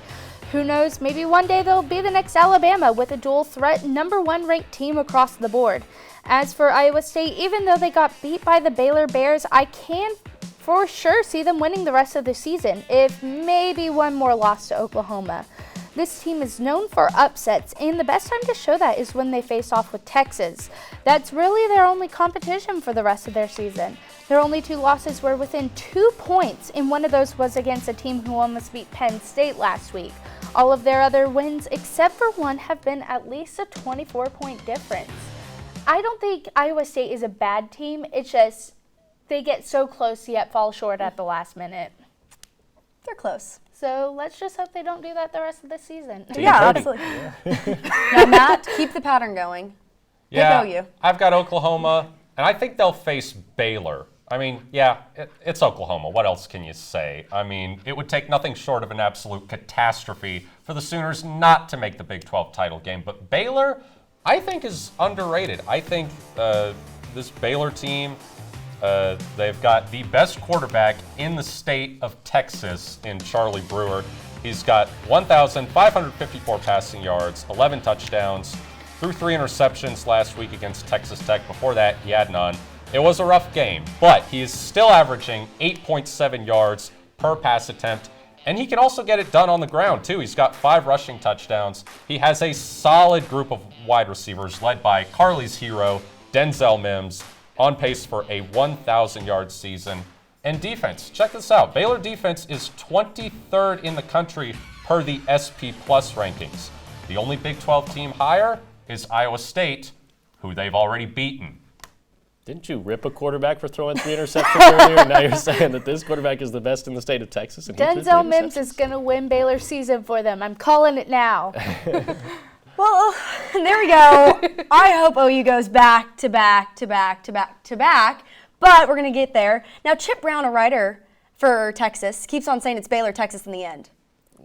Who knows, maybe one day they'll be the next Alabama with a dual threat number 1 ranked team across the board. As for Iowa State, even though they got beat by the Baylor Bears, I can for sure see them winning the rest of the season, if maybe one more loss to Oklahoma. This team is known for upsets, and the best time to show that is when they face off with Texas. That's really their only competition for the rest of their season. Their only 2 losses were within 2 points, and one of those was against a team who almost beat Penn State last week. All of their other wins, except for one, have been at least a 24-point difference. I don't think Iowa State is a bad team. It's just they get so close yet fall short at the last minute. They're close. So let's just hope they don't do that the rest of the season. Yeah, absolutely. Now, Matt, keep the pattern going. Yeah, Pick OU. I've got Oklahoma, and I think they'll face Baylor. I mean, yeah, it's Oklahoma. What else can you say? I mean, it would take nothing short of an absolute catastrophe for the Sooners not to make the Big 12 title game. But Baylor, I think, is underrated. I think this Baylor team, they've got the best quarterback in the state of Texas in Charlie Brewer. He's got 1,554 passing yards, 11 touchdowns, threw 3 interceptions last week against Texas Tech. Before that, he had none. It was a rough game, but he is still averaging 8.7 yards per pass attempt, and he can also get it done on the ground, too. He's got 5 rushing touchdowns. He has a solid group of wide receivers led by Carly's hero, Denzel Mims, on pace for a 1,000-yard season. And defense, check this out. Baylor defense is 23rd in the country per the SP Plus rankings. The only Big 12 team higher is Iowa State, who they've already beaten. Didn't you rip a quarterback for throwing 3 interceptions earlier? And now you're saying that this quarterback is the best in the state of Texas. And Denzel Mims is going to win Baylor's season for them. I'm calling it now. Well, there we go. I hope OU goes back to back, but we're going to get there. Now, Chip Brown, a writer for Texas, keeps on saying it's Baylor, Texas in the end.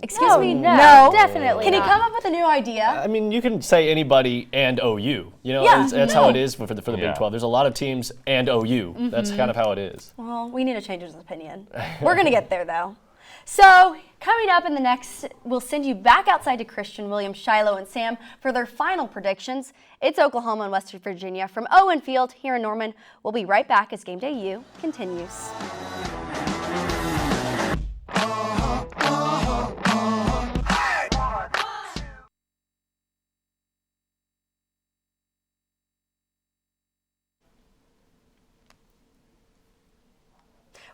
Excuse me? No, definitely Can not. he come up with a new idea? I mean, you can say anybody and OU. You know, that's how it is for the Big 12. There's a lot of teams and OU. That's kind of how it is. Well, we need to change his opinion. We're going to get there, though. So, coming up in the next, we'll send you back outside to Christian, William, Shiloh, and Sam for their final predictions. It's Oklahoma and West Virginia from Owen Field here in Norman. We'll be right back as Game Day U continues.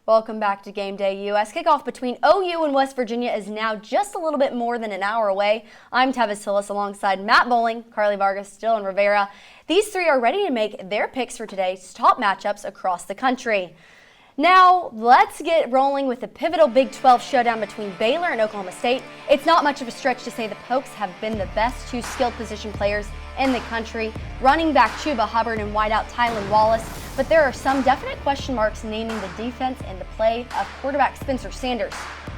Welcome back to Game Day US. Kickoff between OU and West Virginia is now just a little bit more than an hour away. I'm Tevis Hillis alongside Matt Bowling, Carly Vargas, Dylan Rivera. These three are ready to make their picks for today's top matchups across the country. Now, let's get rolling with the pivotal Big 12 showdown between Baylor and Oklahoma State. It's not much of a stretch to say the Pokes have been the best two skilled position players in the country, running back Chuba Hubbard and wideout Tylan Wallace, but there are some definite question marks naming the defense and the play of quarterback Spencer Sanders.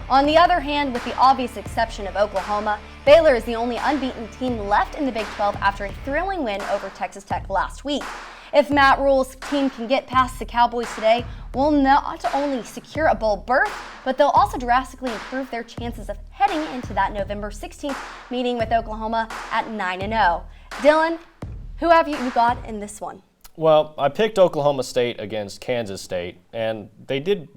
On the other hand, with the obvious exception of Oklahoma, Baylor is the only unbeaten team left in the Big 12 after a thrilling win over Texas Tech last week. If Matt Rule's team can get past the Cowboys today, will not only secure a bowl berth, but they'll also drastically improve their chances of heading into that November 16th meeting with Oklahoma at 9-0. Dylan, who have you got in this one? Well, I picked Oklahoma State against Kansas State, and they did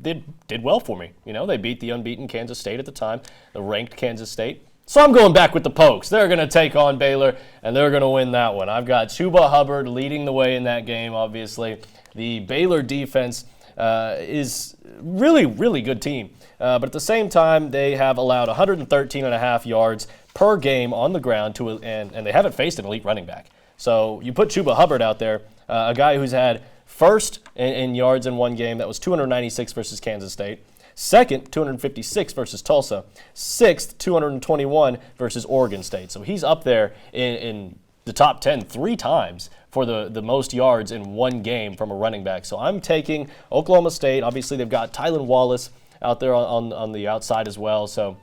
well for me. You know, they beat the unbeaten Kansas State at the time, the ranked Kansas State. So I'm going back with the Pokes. They're going to take on Baylor, and they're going to win that one. I've got Chuba Hubbard leading the way in that game, obviously. The Baylor defense is really, really good team. But at the same time, they have allowed 113.5 yards per game on the ground, and they haven't faced an elite running back. So you put Chuba Hubbard out there, a guy who's had first in yards in one game. That was 296 versus Kansas State. Second, 256 versus Tulsa. Sixth, 221 versus Oregon State. So he's up there in the top 10 3 times for the most yards in one game from a running back. So I'm taking Oklahoma State. Obviously, they've got Tylan Wallace out there on the outside as well. So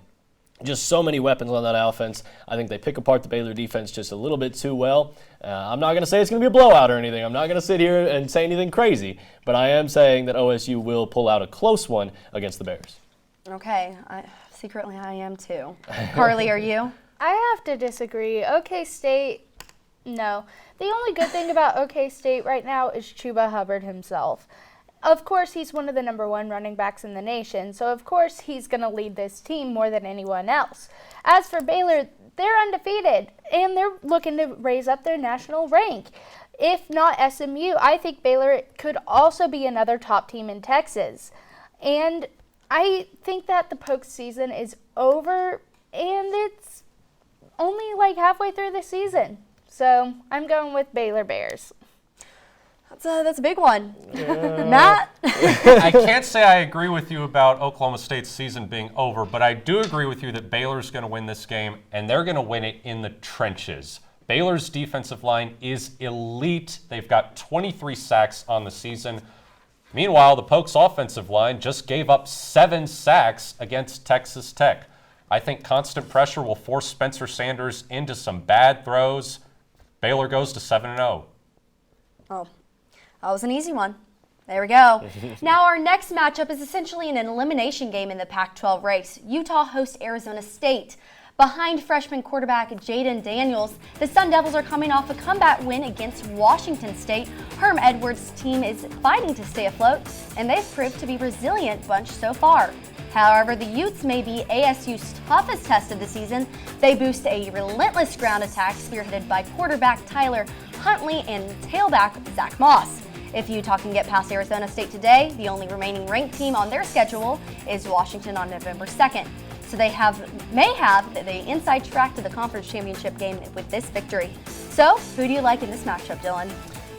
just so many weapons on that offense. I think they pick apart the Baylor defense just a little bit too well. I'm not going to say it's going to be a blowout or anything. I'm not going to sit here and say anything crazy. But I am saying that OSU will pull out a close one against the Bears. Okay. Secretly, I am too. Carly, are you? I have to disagree. OK State, no. The only good thing about OK State right now is Chuba Hubbard himself. Of course, he's one of the #1 running backs in the nation, so of course he's going to lead this team more than anyone else. As for Baylor, they're undefeated, and they're looking to raise up their national rank. If not SMU, I think Baylor could also be another top team in Texas. And I think that the Pokes season is over, and it's only like halfway through the season. So I'm going with Baylor Bears. That's a big one. Matt? I can't say I agree with you about Oklahoma State's season being over, but I do agree with you that Baylor's going to win this game, and they're going to win it in the trenches. Baylor's defensive line is elite. They've got 23 sacks on the season. Meanwhile, the Pokes' offensive line just gave up 7 sacks against Texas Tech. I think constant pressure will force Spencer Sanders into some bad throws. Baylor goes to 7-0. Oh. That was an easy one. There we go. Now our next matchup is essentially an elimination game in the Pac-12 race. Utah hosts Arizona State. Behind freshman quarterback Jaden Daniels, the Sun Devils are coming off a comeback win against Washington State. Herm Edwards' team is fighting to stay afloat, and they've proved to be a resilient bunch so far. However, the Utes may be ASU's toughest test of the season. They boost a relentless ground attack spearheaded by quarterback Tyler Huntley and tailback Zach Moss. If Utah can get past Arizona State today, the only remaining ranked team on their schedule is Washington on November 2nd. So they may have the inside track to the conference championship game with this victory. So, who do you like in this matchup, Dylan?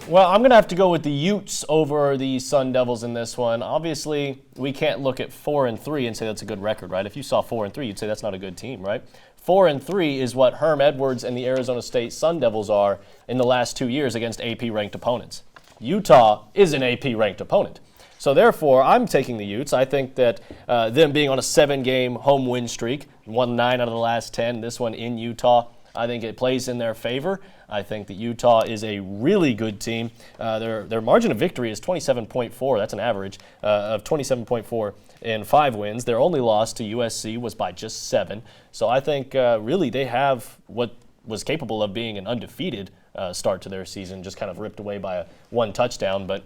Well, I'm going to have to go with the Utes over the Sun Devils in this one. Obviously, we can't look at 4-3 and say that's a good record, right? If you saw 4-3, you'd say that's not a good team, right? 4-3 is what Herm Edwards and the Arizona State Sun Devils are in the last 2 years against AP-ranked opponents. Utah is an AP-ranked opponent. So therefore, I'm taking the Utes. I think that them being on a 7-game home win streak, won 9 out of the last 10, this one in Utah, I think it plays in their favor. I think that Utah is a really good team. Their margin of victory is 27.4. That's an average of 27.4 in 5 wins. Their only loss to USC was by just 7. So I think really they have what was capable of being an undefeated start to their season, just kind of ripped away by one touchdown. But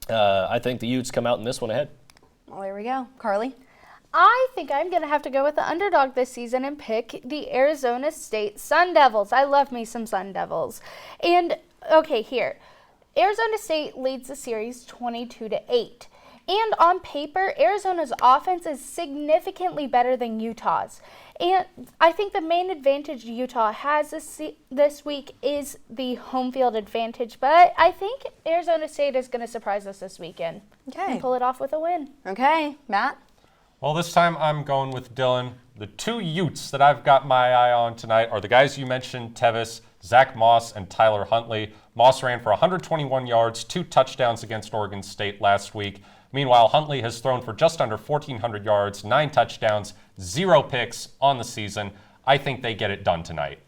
I think the Utes come out in this one ahead. Well, there we go. Carly? I think I'm going to have to go with the underdog this season and pick the Arizona State Sun Devils. I love me some Sun Devils. And, okay, here. Arizona State leads the series 22-8. And on paper, Arizona's offense is significantly better than Utah's. And I think the main advantage Utah has this week is the home field advantage. But I think Arizona State is going to surprise us this weekend and pull it off with a win. Okay. Matt? Well, this time I'm going with Dylan. The 2 Utes that I've got my eye on tonight are the guys you mentioned, Tevis, Zach Moss, and Tyler Huntley. Moss ran for 121 yards, 2 touchdowns against Oregon State last week. Meanwhile, Huntley has thrown for just under 1,400 yards, 9 touchdowns, 0 picks on the season. I think they get it done tonight.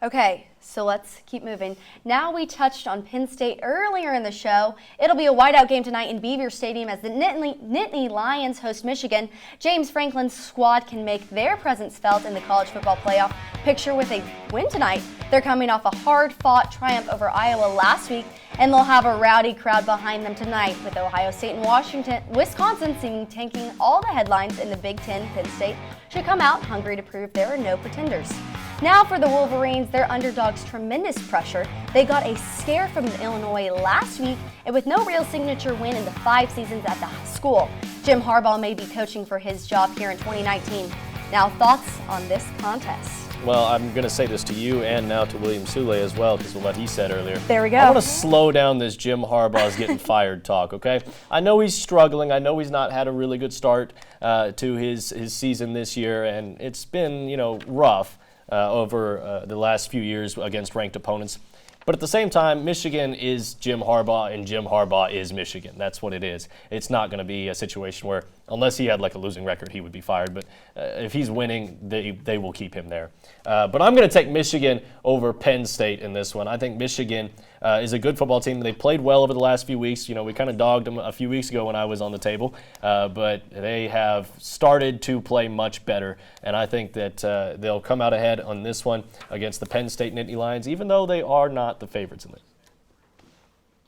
Okay, so let's keep moving. Now we touched on Penn State earlier in the show. It'll be a whiteout game tonight in Beaver Stadium as the Nittany Lions host Michigan. James Franklin's squad can make their presence felt in the college football playoff picture with a win tonight. They're coming off a hard-fought triumph over Iowa last week, and they'll have a rowdy crowd behind them tonight with Ohio State and Wisconsin seeming taking all the headlines in the Big Ten. Penn State should come out hungry to prove there are no pretenders. Now for the Wolverines, their underdogs tremendous pressure. They got a scare from Illinois last week, and with no real signature win in the 5 seasons at the school, Jim Harbaugh may be coaching for his job here in 2019. Now, thoughts on this contest? Well, I'm going to say this to you and now to William Sule as well because of what he said earlier. There we go. I want to slow down this Jim Harbaugh's getting fired talk, okay? I know he's struggling. I know he's not had a really good start to his season this year, and it's been, rough over the last few years against ranked opponents. But at the same time, Michigan is Jim Harbaugh, and Jim Harbaugh is Michigan. That's what it is. It's not going to be a situation where, unless he had like a losing record, he would be fired. But if he's winning, they will keep him there. But I'm going to take Michigan over Penn State in this one. I think Michigan is a good football team. They played well over the last few weeks. We kind of dogged them a few weeks ago when I was on the table. But they have started to play much better. And I think that they'll come out ahead on this one against the Penn State Nittany Lions, even though they are not the favorites in this.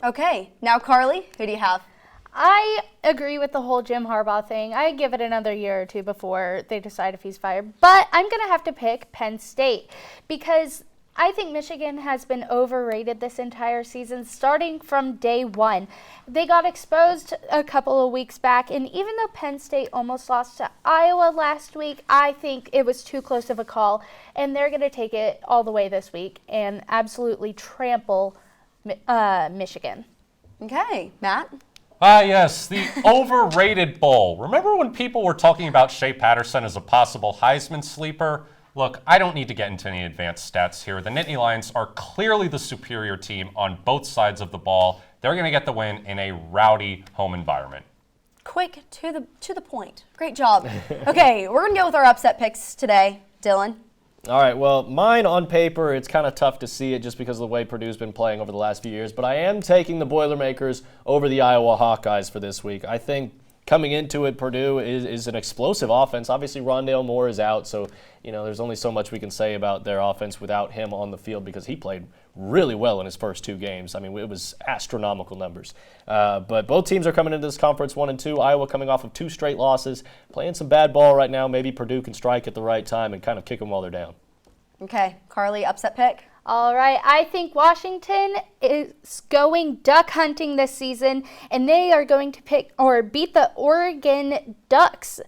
Okay, now Carly, who do you have? I agree with the whole Jim Harbaugh thing. I give it another year or two before they decide if he's fired. But I'm going to have to pick Penn State because I think Michigan has been overrated this entire season, starting from day one. They got exposed a couple of weeks back, and even though Penn State almost lost to Iowa last week, I think it was too close of a call, and they're going to take it all the way this week and absolutely trample Michigan. Okay, Matt? Yes, the overrated bowl. Remember when people were talking about Shea Patterson as a possible Heisman sleeper? Look, I don't need to get into any advanced stats here. The Nittany Lions are clearly the superior team on both sides of the ball. They're going to get the win in a rowdy home environment. Quick, to the point. Great job. Okay, we're going to go with our upset picks today. Dylan? All right, well, mine on paper, it's kind of tough to see it just because of the way Purdue's been playing over the last few years, but I am taking the Boilermakers over the Iowa Hawkeyes for this week. I think coming into it, Purdue is an explosive offense. Obviously, Rondale Moore is out, so there's only so much we can say about their offense without him on the field because he played really well in his first 2 games. I mean, it was astronomical numbers. But both teams are coming into this conference 1-2. Iowa coming off of 2 straight losses, playing some bad ball right now. Maybe Purdue can strike at the right time and kind of kick them while they're down. Okay, Carly, upset pick? All right, I think Washington is going duck hunting this season, and they are going to beat the Oregon Ducks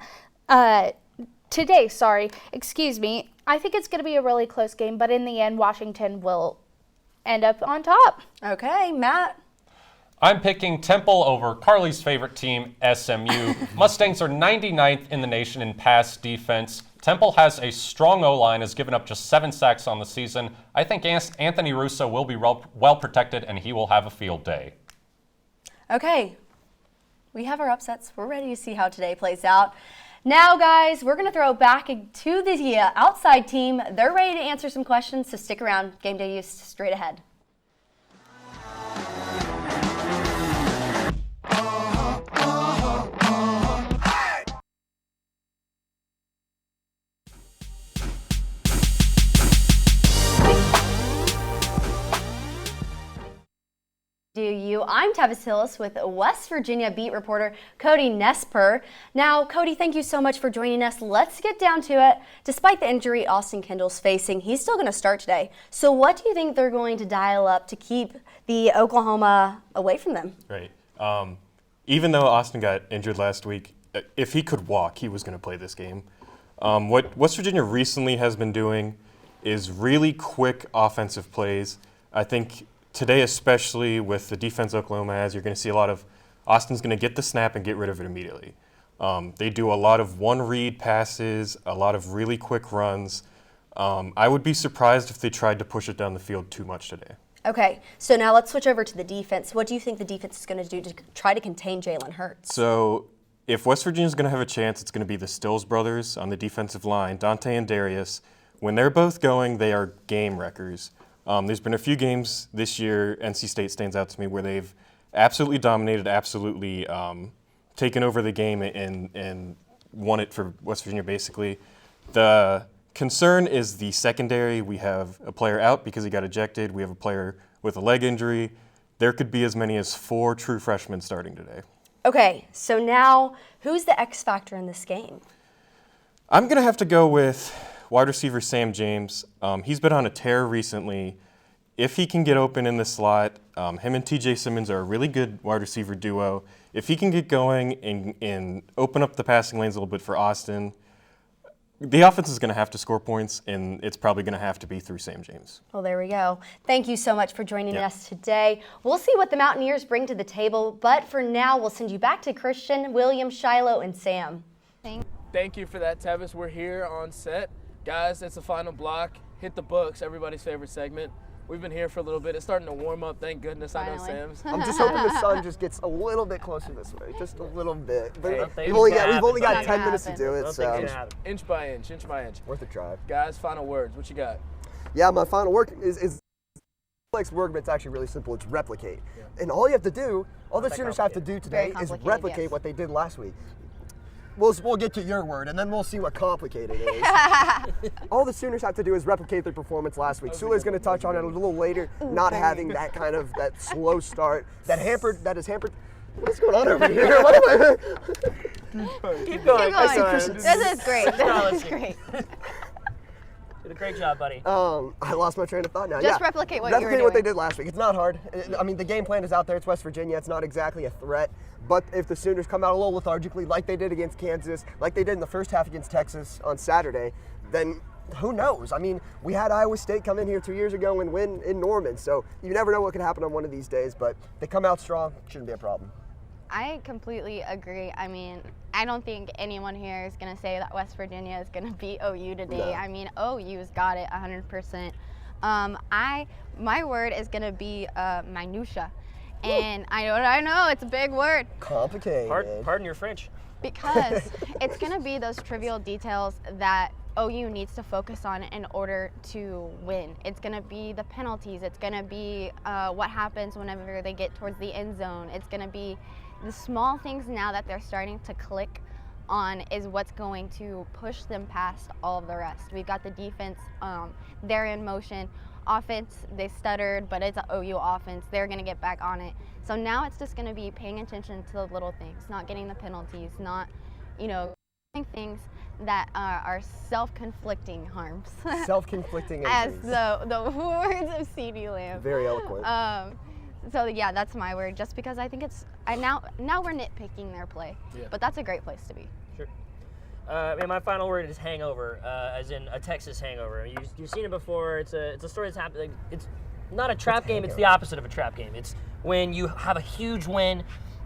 today. Excuse me. I think it's going to be a really close game, but in the end, Washington will end up on top. Okay, Matt. I'm picking Temple over Carly's favorite team, SMU. Mustangs are 99th in the nation in pass defense. Temple has a strong O-line, has given up just 7 sacks on the season. I think Anthony Russo will be well protected, and he will have a field day. Okay, we have our upsets. We're ready to see how today plays out. Now, guys, we're going to throw back to the outside team. They're ready to answer some questions, so stick around. Game Day U straight ahead. UU. I'm Tavis Hillis with West Virginia beat reporter Cody Nesper. Now, Cody, thank you so much for joining us. Let's get down to it. Despite the injury Austin Kendall's facing, he's still going to start today. So what do you think they're going to dial up to keep the Oklahoma away from them? Right. Even though Austin got injured last week, if he could walk, he was going to play this game. What West Virginia recently has been doing is really quick offensive plays. I think today, especially with the defense Oklahoma has, you're going to see a lot of Austin's going to get the snap and get rid of it immediately. They do a lot of one-read passes, a lot of really quick runs. I would be surprised if they tried to push it down the field too much today. Okay, so now let's switch over to the defense. What do you think the defense is going to do to try to contain Jalen Hurts? So if West Virginia is going to have a chance, it's going to be the Stills brothers on the defensive line, Dante and Darius. When they're both going, they are game wreckers. There's been a few games this year, NC State stands out to me, where they've absolutely dominated, absolutely taken over the game and won it for West Virginia, basically. The concern is the secondary. We have a player out because he got ejected. We have a player with a leg injury. There could be as many as 4 true freshmen starting today. Okay, so now who's the X factor in this game? I'm going to have to go with wide receiver Sam James. He's been on a tear recently. If he can get open in the slot, him and TJ Simmons are a really good wide receiver duo. If he can get going and open up the passing lanes a little bit for Austin, the offense is going to have to score points, and it's probably going to have to be through Sam James. Well, there we go. Thank you so much for joining us today. We'll see what the Mountaineers bring to the table, but for now, we'll send you back to Christian, William, Shiloh, and Sam. Thank you for that, Tavis. We're here on set. Guys, it's the final block. Hit the books, everybody's favorite segment. We've been here for a little bit. It's starting to warm up, thank goodness. Finally. I know Sam's. I'm just hoping the sun just gets a little bit closer this way, just a little bit. But Hey, we've only got 10 minutes to do it, so. Inch by inch. Worth a try. Guys, final words. What you got? Yeah, my final word is complex word, but it's actually really simple. It's replicate. And all you have to do, all the Sooners have to do today is replicate what they did last week. We'll get to your word, and then we'll see what complicated is. All the Sooners have to do is replicate their performance last week. Sule's going to touch on it a little later, not having that kind of that slow start that has hampered. What's going on over here? What am I? Keep going. This is great. This is great. Did a great job, buddy. I lost my train of thought now. Just replicate what you were Replicate what they doing. did last week. It's not hard. I mean, the game plan is out there. It's West Virginia. It's not exactly a threat. But if the Sooners come out a little lethargically, like they did against Kansas, like they did in the first half against Texas on Saturday, then who knows? I mean, we had Iowa State come in here 2 years ago and win in Norman. So you never know what could happen on one of these days. But they come out strong. Shouldn't be a problem. I completely agree. I mean, I don't think anyone here is going to say that West Virginia is going to beat OU today. No. I mean, OU's got it 100%. My word is going to be minutia. And I know it's a big word. Complicated. Pardon your French. Because it's going to be those trivial details that OU needs to focus on in order to win. It's going to be the penalties. It's going to be what happens whenever they get towards the end zone. It's going to be the small things now that they're starting to click on is what's going to push them past all of the rest. We've got the defense, they're in motion. Offense, they stuttered, but it's an OU offense. They're going to get back on it. So now it's just going to be paying attention to the little things, not getting the penalties, not, doing things that are self-conflicting harms. Self-conflicting As injuries. the words of C.D. Lamb. Very eloquent. So yeah, that's my word. Just because I think now we're nitpicking their play, but that's a great place to be. Sure. And my final word is hangover, as in a Texas hangover. You've seen it before. It's a story that's happened. It's not a trap game. It's the opposite of a trap game. It's when you have a huge win.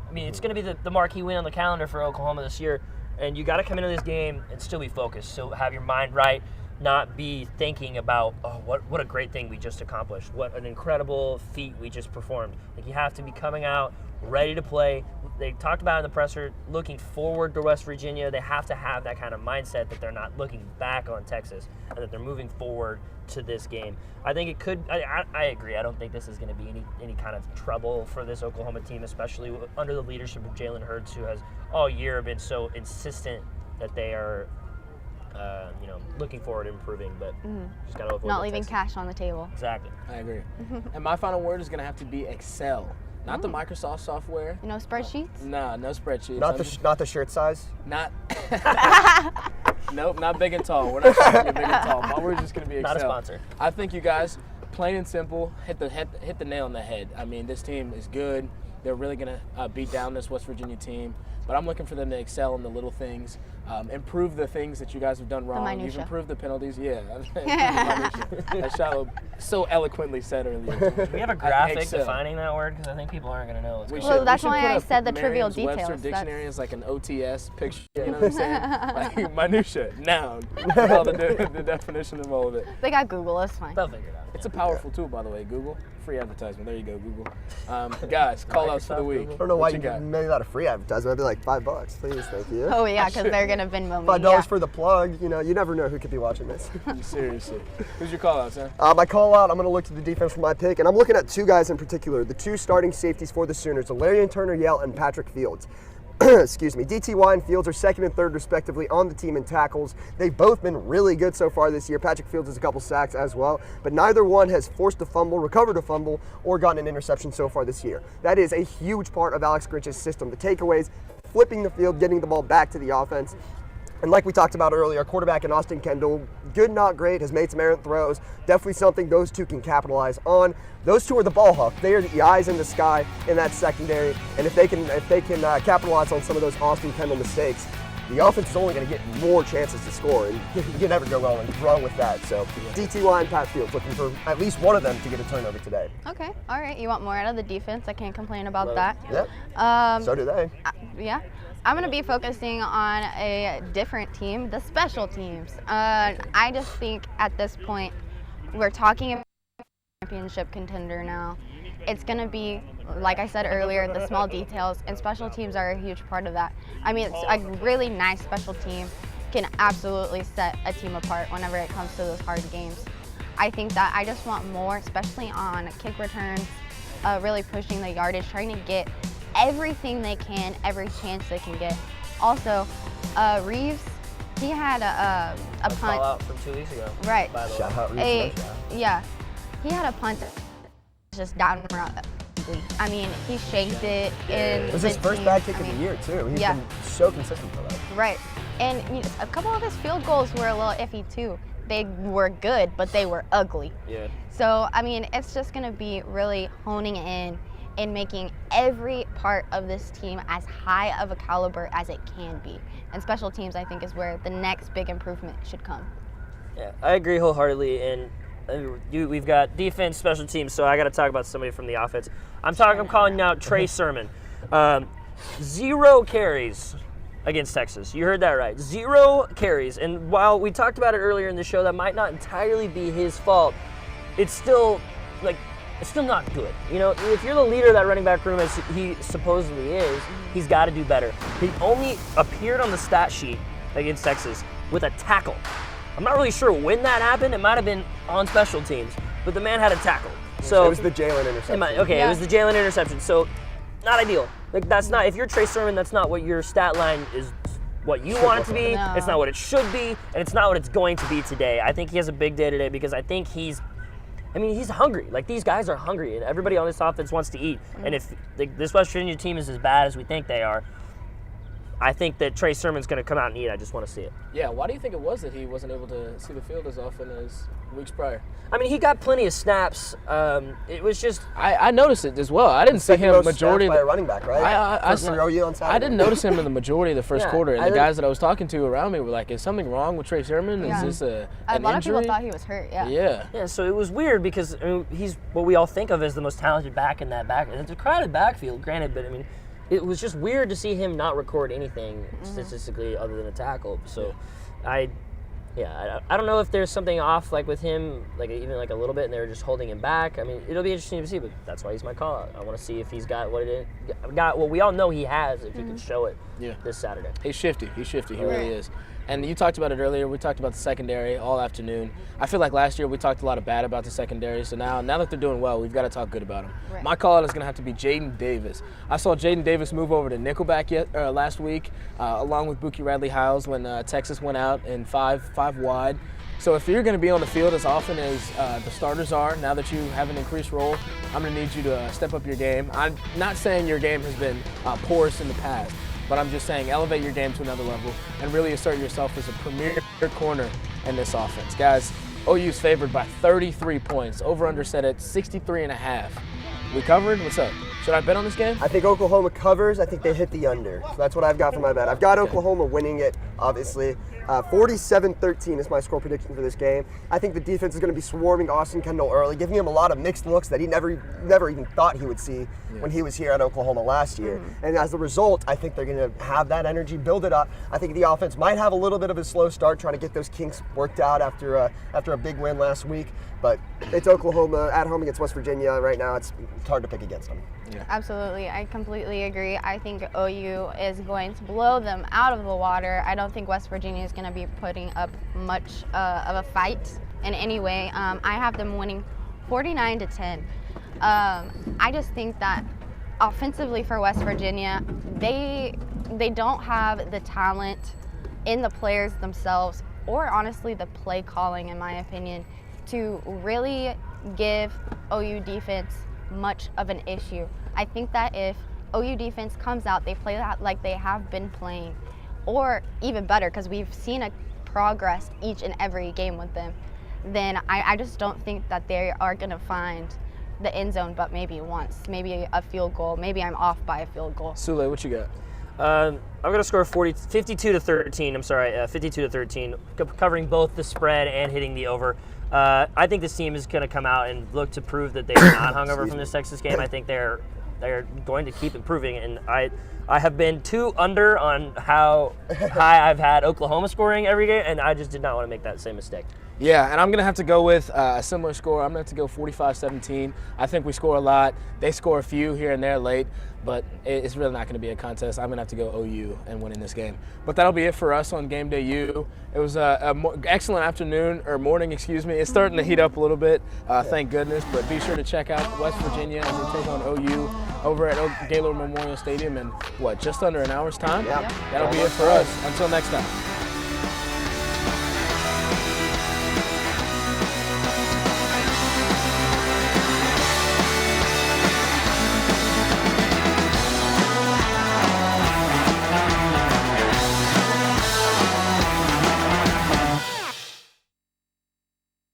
I mean, it's going to be the marquee win on the calendar for Oklahoma this year, and you got to come into this game and still be focused. So have your mind right, not be thinking about, oh, what a great thing we just accomplished. What an incredible feat we just performed. Like, you have to be coming out ready to play. They talked about in the presser, looking forward to West Virginia. They have to have that kind of mindset that they're not looking back on Texas and that they're moving forward to this game. I think it could, I agree. I don't think this is going to be any kind of trouble for this Oklahoma team, especially under the leadership of Jalen Hurts, who has all year been so insistent that they are looking forward to improving, but just got to avoid not leaving cash on the table. Exactly. I agree. And my final word is going to have to be Excel. Not the Microsoft software. No spreadsheets? Nah, no spreadsheets. Not the shirt size? Not. Nope, not big and tall. We're not trying to be big and tall. My word's just going to be Excel. Not a sponsor. I think you guys, plain and simple, hit the nail on the head. I mean, this team is good. They're really going to beat down this West Virginia team. But I'm looking for them to excel in the little things, improve the things that you guys have done wrong. You've improved the penalties. Yeah. As Shiloh so eloquently said earlier. Do we have a graphic defining that word? Because I think people aren't going to know what's going on. Well, that's why I said the trivial details. Webster dictionary is like an OTS picture. You know what I'm saying? Like minutia, noun. All the definition of all of it. They got Google. It's fine. They'll figure it out. It's a powerful tool, by the way. Google. Free advertisement. There you go, Google. Guys, call outs for the week. I don't know why you made that a free advertisement. I'd be like $5, please, thank you. Oh yeah, because they're gonna Venmo me. $5 for the plug. You know, you never know who could be watching this. Seriously. Who's your call out, Sam? My call out, I'm going to look to the defense for my pick, and I'm looking at two guys in particular, the two starting safeties for the Sooners, Valerian Turner-Yell and Patrick Fields. Excuse me. DTY and Fields are second and third respectively on the team in tackles. They've both been really good so far this year. Patrick Fields has a couple sacks as well, but neither one has forced a fumble, recovered a fumble, or gotten an interception so far this year. That is a huge part of Alex Grinch's system. The takeaways, flipping the field, getting the ball back to the offense. And like we talked about earlier, our quarterback in Austin Kendall, good, not great, has made some errant throws. Definitely something those two can capitalize on. Those two are the ball hawk. They are the eyes in the sky in that secondary. And if they can capitalize on some of those Austin Kendall mistakes, the offense is only going to get more chances to score, and you can never go wrong with that. So DTY and Pat Fields looking for at least one of them to get a turnover today. Okay, all right. You want more out of the defense? I can't complain about that. Yep. So do they. Yeah. I'm going to be focusing on a different team, the special teams. I just think at this point, we're talking about a championship contender now. It's going to be, like I said earlier, the small details, and special teams are a huge part of that. I mean, it's a really nice special team can absolutely set a team apart whenever it comes to those hard games. I think that I just want more, especially on kick returns, really pushing the yardage, trying to get everything they can, every chance they can get. Also, Reeves, he had a punt. Call out from 2 weeks ago. Right. By the way. Shout out Reeves. Yeah, he had a punt that was just down around. I mean, he shanked it. It was his first bad kick of the year too. He's been so consistent for that. Right, and a couple of his field goals were a little iffy too. They were good, but they were ugly. Yeah. So I mean, it's just gonna be really honing in and making every part of this team as high of a caliber as it can be. And special teams, I think, is where the next big improvement should come. Yeah, I agree wholeheartedly. And we've got defense, special teams, so I got to talk about somebody from the offense. I'm calling out Trey Sermon. 0 carries against Texas. You heard that right. 0 carries. And while we talked about it earlier in the show, that might not entirely be his fault. It's still not good. You know, if you're the leader of that running back room, as he supposedly is, he's got to do better. He only appeared on the stat sheet against Texas with a tackle. I'm not really sure when that happened. It might have been on special teams, but the man had a tackle. So it was the Jalen interception. It was the Jalen interception. So not ideal. Like, that's not, if you're Trey Sermon, that's not what your stat line is. What you want it to be. No. It's not what it should be, and it's not what it's going to be today. I think he has a big day today because I think he's hungry. Like, these guys are hungry, and everybody on this offense wants to eat. And if this West Virginia team is as bad as we think they are, I think that Trey Sermon's going to come out and eat. I just want to see it. Yeah, why do you think it was that he wasn't able to see the field as often as weeks prior? I mean, he got plenty of snaps. It was just I noticed it as well. I didn't see him majority by a running back, right? I didn't notice him in the majority of the first quarter, and the guys that I was talking to around me were like, "Is something wrong with Trey Sermon? Is this an injury?" A lot of people thought he was hurt. Yeah. So it was weird because he's what we all think of as the most talented back in that back. It's a crowded backfield, granted, but I mean, it was just weird to see him not record anything statistically other than a tackle. So, I don't know if there's something off like with him, like even like a little bit, and they're just holding him back. I mean, it'll be interesting to see, but that's why he's my call out. I want to see if he's got what we all know he has, if he can show it this Saturday. He's shifty. He really is. And you talked about it earlier. We talked about the secondary all afternoon. I feel like last year we talked a lot of bad about the secondary. So now that they're doing well, we've got to talk good about them. Right. My call out is going to have to be Jaden Davis. I saw Jaden Davis move over to nickelback last week, along with Buki Radley-Hiles when Texas went out in five wide. So if you're going to be on the field as often as the starters are, now that you have an increased role, I'm going to need you to step up your game. I'm not saying your game has been porous in the past, but I'm just saying elevate your game to another level and really assert yourself as a premier corner in this offense. Guys, OU's favored by 33 points. Over-under set at 63.5. We covered? What's up? Should I bet on this game? I think Oklahoma covers. I think they hit the under. So that's what I've got for my bet. I've got Oklahoma winning it, obviously. 47-13 is my score prediction for this game. I think the defense is going to be swarming Austin Kendall early, giving him a lot of mixed looks that he never even thought he would see when he was here at Oklahoma last year. And as a result, I think they're going to have that energy, build it up. I think the offense might have a little bit of a slow start trying to get those kinks worked out after a big win last week. But it's Oklahoma at home against West Virginia right now. It's hard to pick against them. Yeah. Absolutely. I completely agree. I think OU is going to blow them out of the water. I don't think West Virginia is going to be putting up much of a fight in any way. I have them winning 49-10. I just think that offensively for West Virginia, they don't have the talent in the players themselves, or honestly the play calling, in my opinion, to really give OU defense much of an issue. I think that if OU defense comes out, they play that like they have been playing, or even better, because we've seen a progress each and every game with them, then I just don't think that they are going to find the end zone but maybe once, maybe a field goal. Maybe I'm off by a field goal. Sule, what you got? I'm going to score 52-13. I'm sorry, 52-13, covering both the spread and hitting the over. I think this team is going to come out and look to prove that they're not hungover from this Texas game. I think they're going to keep improving, and I have been too under on how high I've had Oklahoma scoring every game, and I just did not want to make that same mistake. Yeah, and I'm going to have to go with a similar score. I'm going to have to go 45-17. I think we score a lot. They score a few here and there late, but it's really not going to be a contest. I'm going to have to go OU and win in this game. But that'll be it for us on Gameday U. It was an excellent morning. It's starting to heat up a little bit, thank goodness. But be sure to check out West Virginia as they take on OU over at Gaylord Memorial Stadium in, just under an hour's time? Yeah. That'll be it for us. Until next time.